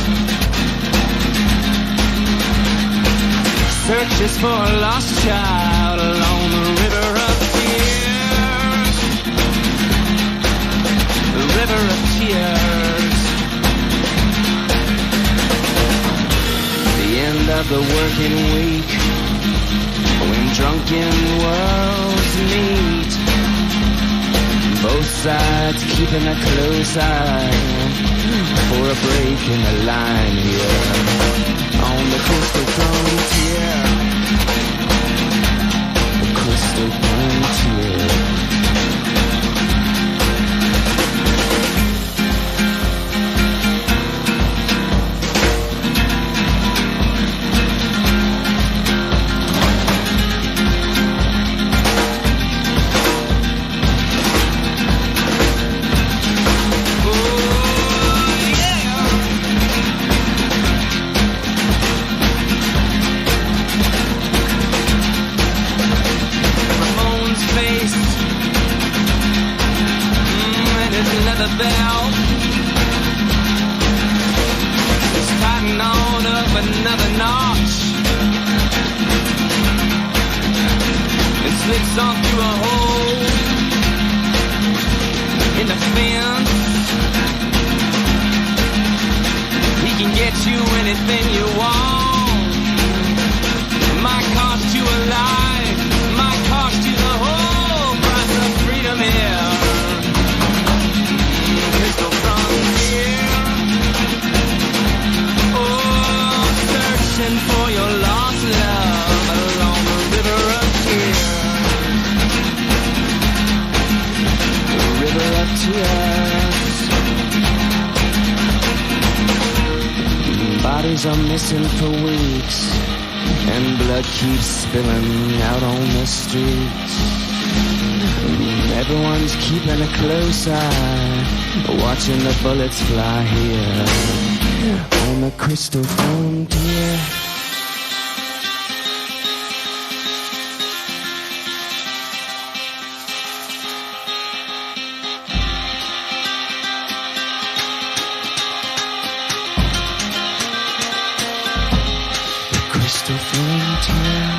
Searches for a lost child along the river of tears. The river of tears. The end of the working week, when drunken worlds meet, sides, keeping a close eye for a break in the line here on the coastal frontier. The coastal frontier. Belt it's tighten on up another notch. It slips on through a hole in the fence. He can get you anything you want. Might cost you a life, might cost you the whole price of freedom here. For your lost love along the river of tears. The river of tears. Bodies are missing for weeks, and blood keeps spilling out on the streets. Everyone's keeping a close eye, watching the bullets fly here on the crystal frontier. The crystal frontier.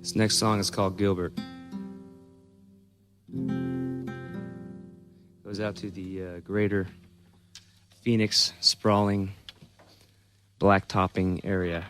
This next song is called Gilbert. Goes out to the greater Phoenix, sprawling, black-topping area.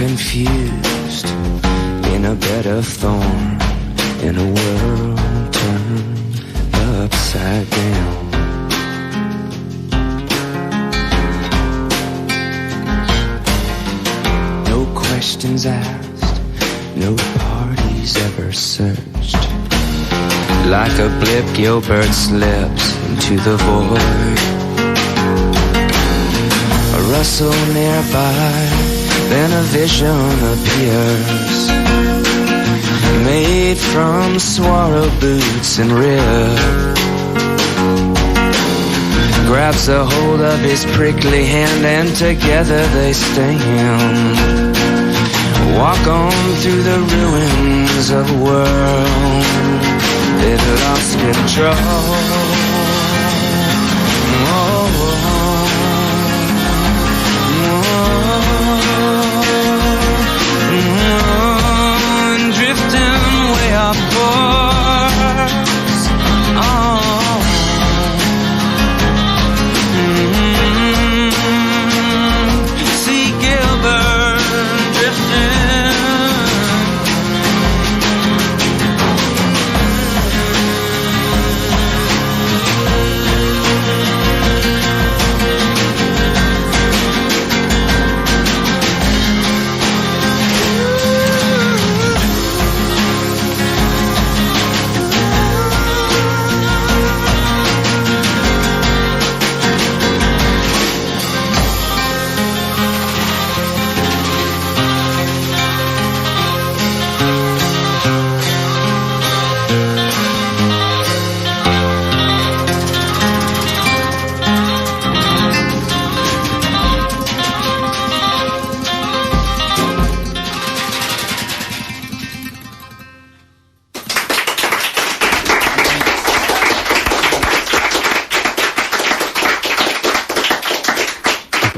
infused in a bed of thorn, in a world turned upside down. No questions asked, no parties ever searched. Like a blip, Gilbert slips into the void. A rustle nearby, then a vision appears, made from swallow boots and rib. Grabs a hold of his prickly hand and together they stand. Walk on through the ruins of a world that lost control. Drifting way up course. See Gilbert drifting.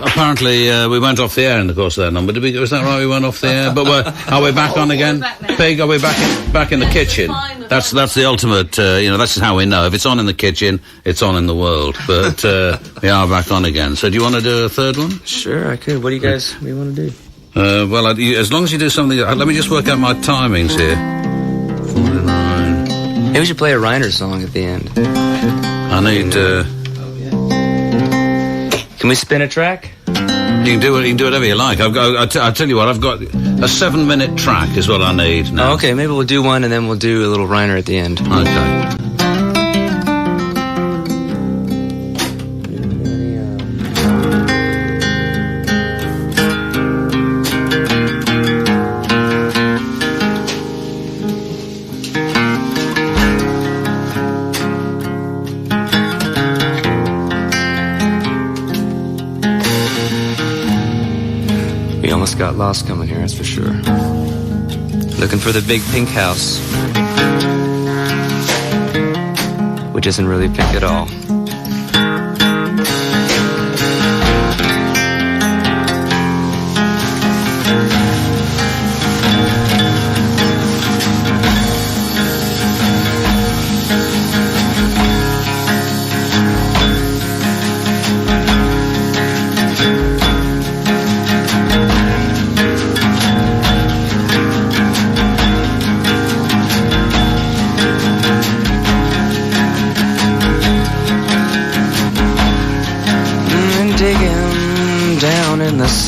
Apparently, we went off the air in the course of that number. Did we? Was that right? We went off the air, but are we back on again? Pig, are we back in the kitchen? That's the ultimate. That's how we know if it's on in the kitchen, it's on in the world. But we are back on again. So, do you want to do a third one? Sure, I could. What do you want to do? Well, as long as you do something. Let me just work out my timings here. 49. Maybe we should play a Reiner song at the end. I need. Can we spin a track? You can do whatever you like. I'll tell you what. I've got a 7-minute track is what I need now. Oh, okay, maybe we'll do one and then we'll do a little Reiner at the end. Okay. Got lost coming here, that's for sure. Looking for the big pink house, which isn't really pink at all.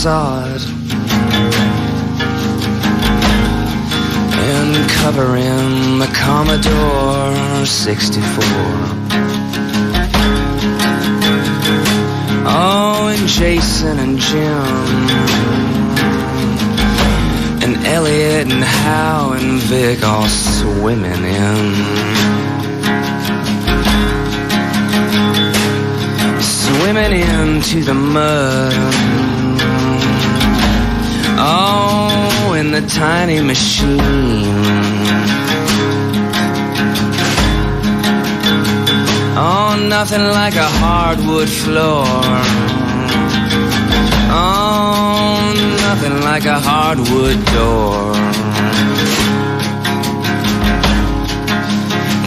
sod and covering the Commodore 64. Oh, and Jason and Jim and Elliot and Hal and Vic all swimming in. Swimming into the mud. Oh, in the tiny machine. Oh, nothing like a hardwood floor. Oh, nothing like a hardwood door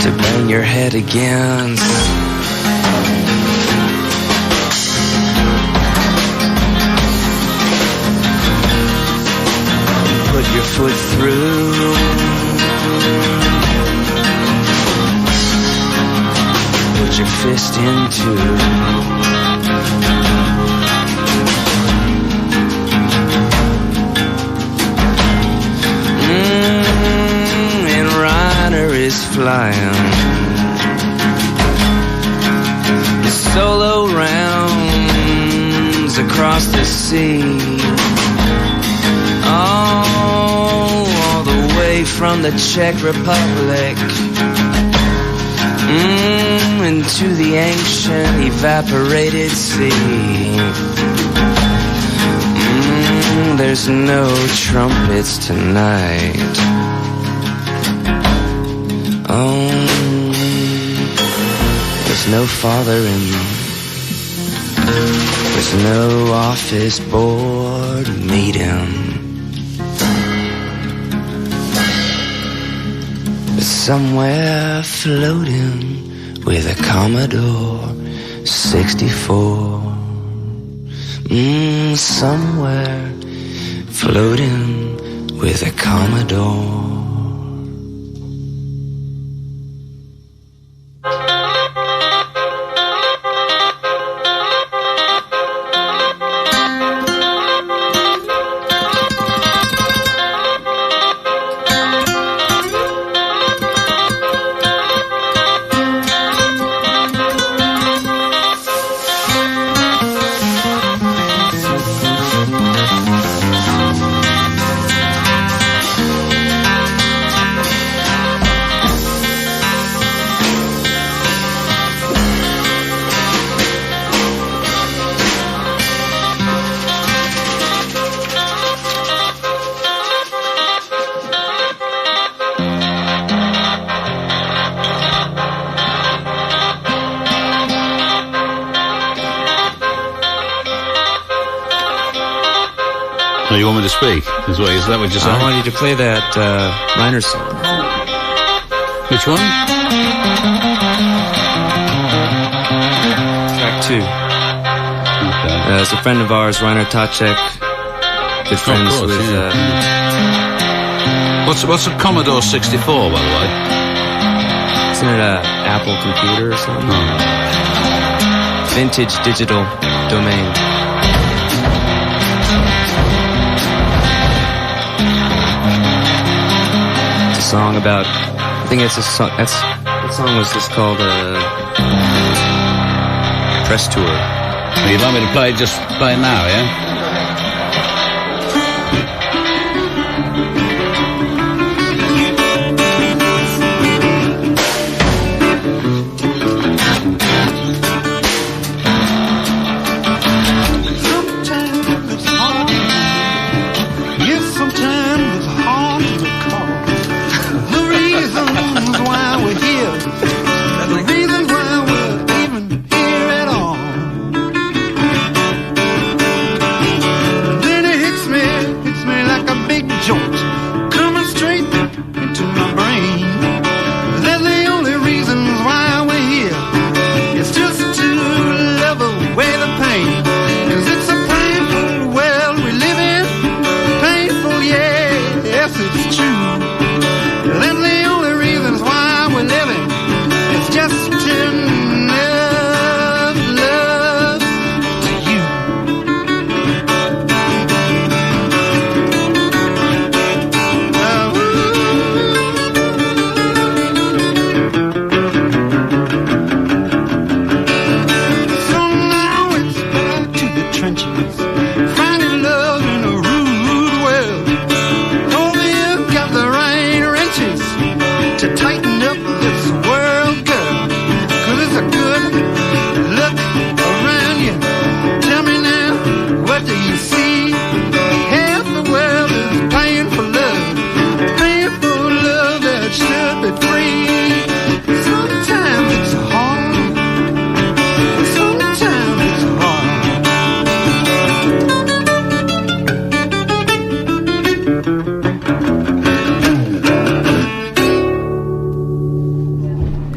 to bang your head against. your foot through. Put your fist into. And Reiner is flying. The solo rounds across the sea. All the way from the Czech Republic into the ancient evaporated sea. There's no trumpets tonight. Oh, there's no fathering. There's no office board meeting. But somewhere floating with a Commodore 64. Somewhere floating with a Commodore. Oh, you want me to speak? Is that what you're saying? I want you to play that Reiner song. Which one? Track 2. Okay. It's a friend of ours, Reiner Tacek. Good friends of course, with. yeah. What's a Commodore 64, by the way? Isn't it an Apple computer or something? Oh. Vintage digital domain. Song about, I think it's a song, that song was just called Press Tour. You'd like me to play it now, yeah?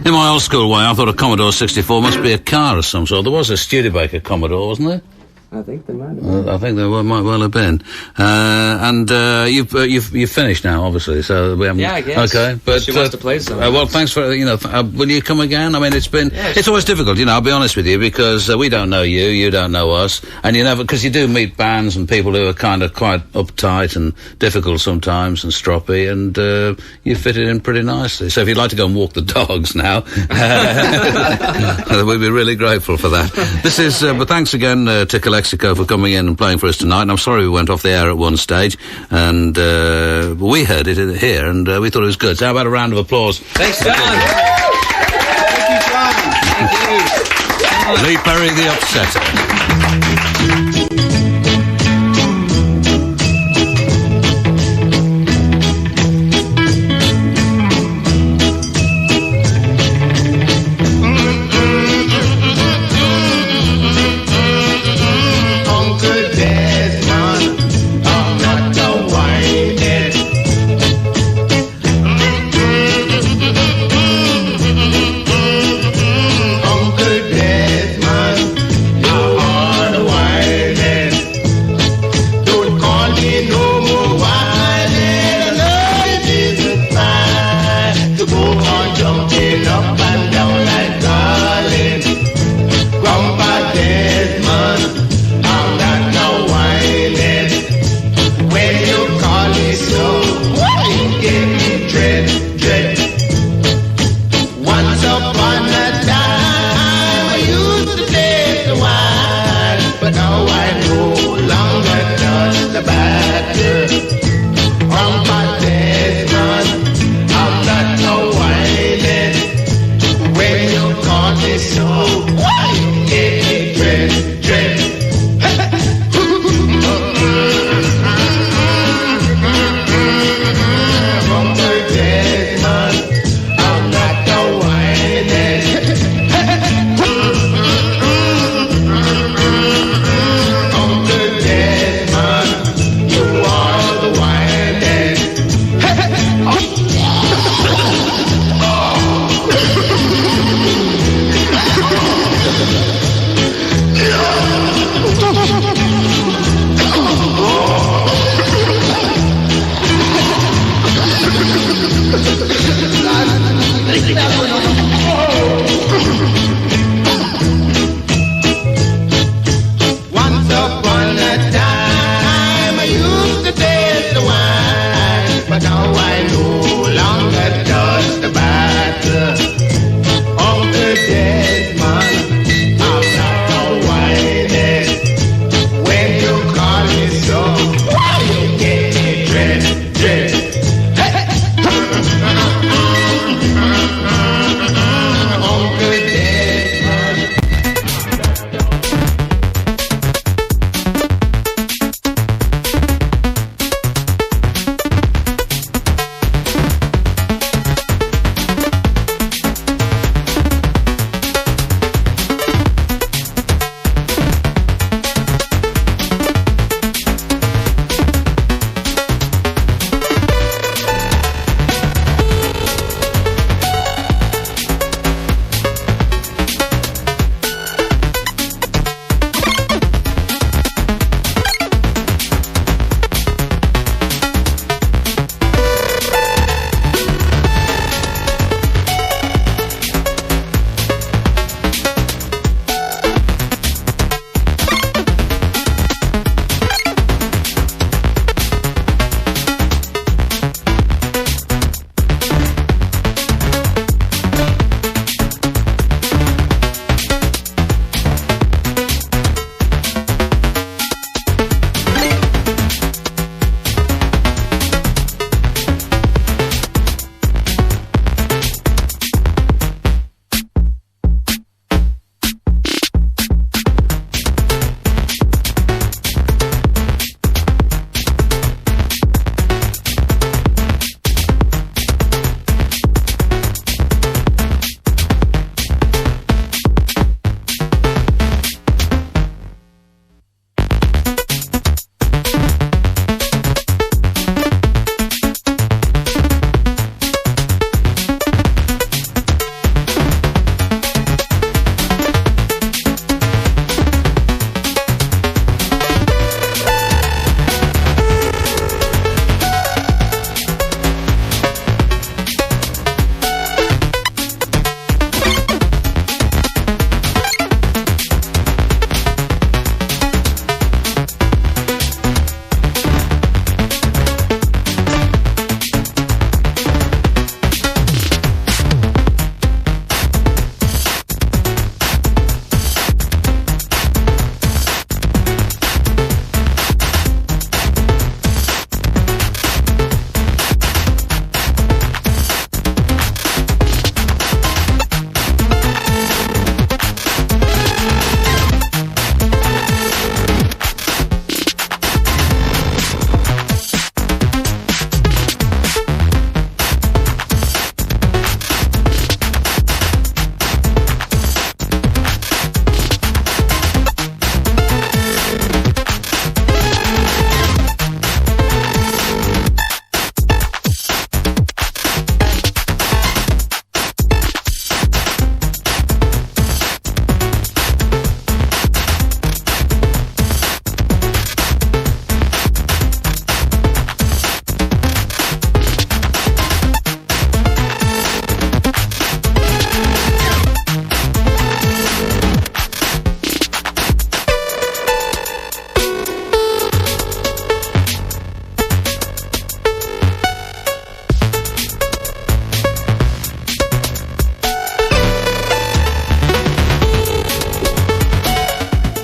In my old school way, I thought a Commodore 64 must be a car of some sort. There was a Studebaker Commodore, wasn't there? I think they might have been. I think they might well have been. You've finished now, obviously. So we haven't. Yeah, I guess. Okay, but she wants to play some. well, thanks for will you come again? I mean, it's always difficult. I'll be honest with you, because we don't know you, you don't know us, and you never, because you do meet bands and people who are kind of quite uptight and difficult sometimes and stroppy, and you fit it in pretty nicely. So if you'd like to go and walk the dogs now, we'd be really grateful for that. This is, but thanks again to Calexico for coming in and playing for us tonight. And I'm sorry we went off the air at one stage, and we heard it here, and we thought it was good. So how about a round of applause? Thanks, John. Thank you, John. Thank you. Lee Perry, the Upsetter.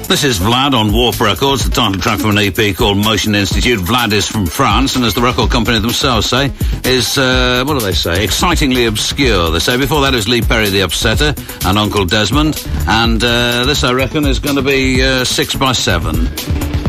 This is Vlad on Warp Records, the title track from an EP called Motion Institute. Vlad is from France, and as the record company themselves say, is, what do they say, excitingly obscure. They say before that it was Lee Perry the Upsetter and Uncle Desmond, and this, I reckon, is going to be 6x7.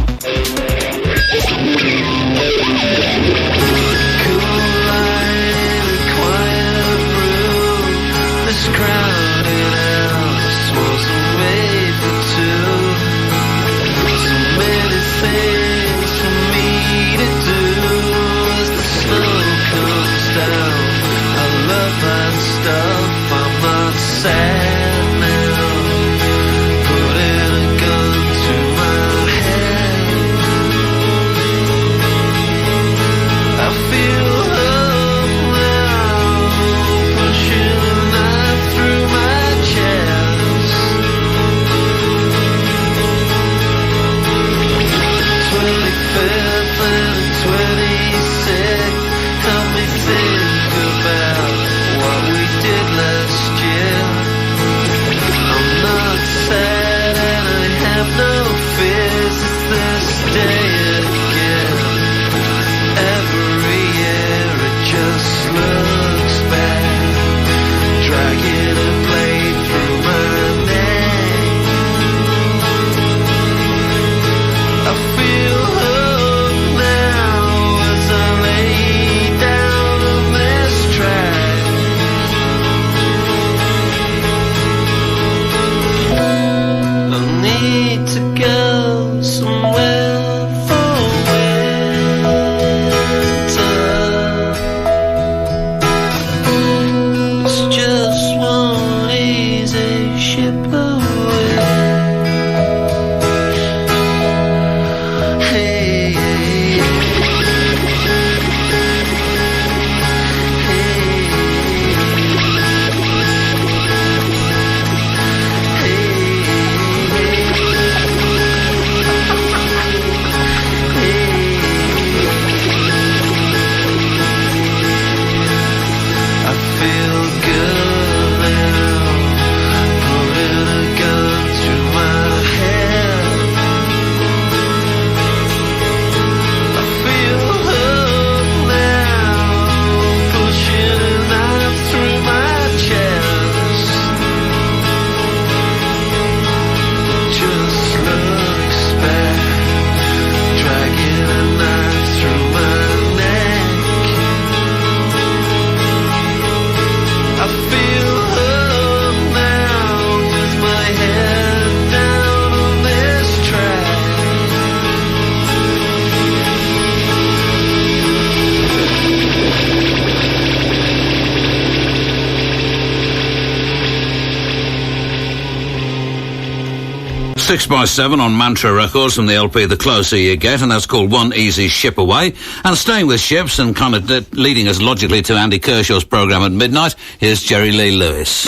Six by 7 on Mantra Records from the LP The Closer You Get, and that's called One Easy Ship Away. And staying with ships and kind of leading us logically to Andy Kershaw's programme at midnight, here's Jerry Lee Lewis.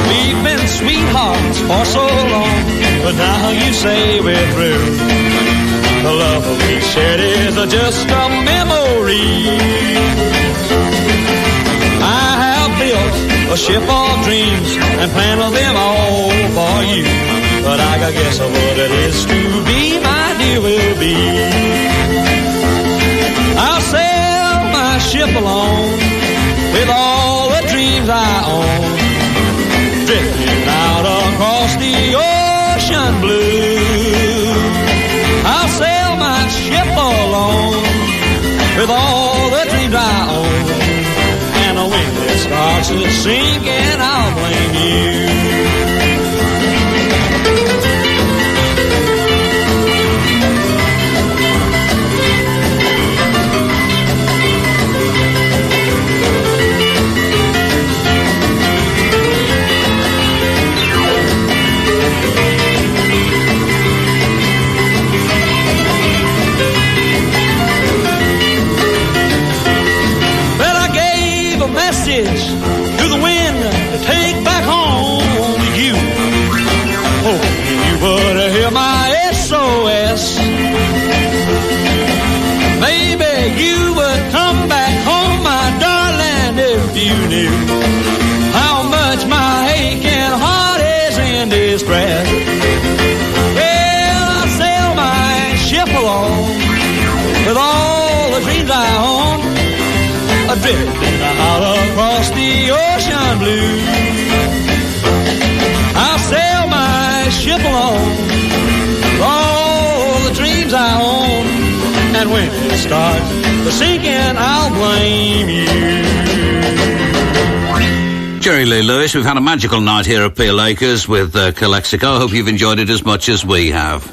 We've been sweethearts for so long, but now you say we're through. The love we shared is just a memory. I have built a ship of dreams and planned them all for you, but I guess what it is to be, my dear, will be. I'll sail my ship alone with all the dreams I own, drifting out across the ocean blue. I'll sail my ship alone with all the dreams I own, and when it starts to sink, and I'll blame you. To the wind to take back home. ship alone with all the dreams I own, drifting out across the ocean blue. I'll sail my ship alone with all the dreams I own, and when it starts to sink in, I'll blame you. Jerry Lee Lewis, we've had a magical night here at Peel Acres with Calexico. I hope you've enjoyed it as much as we have.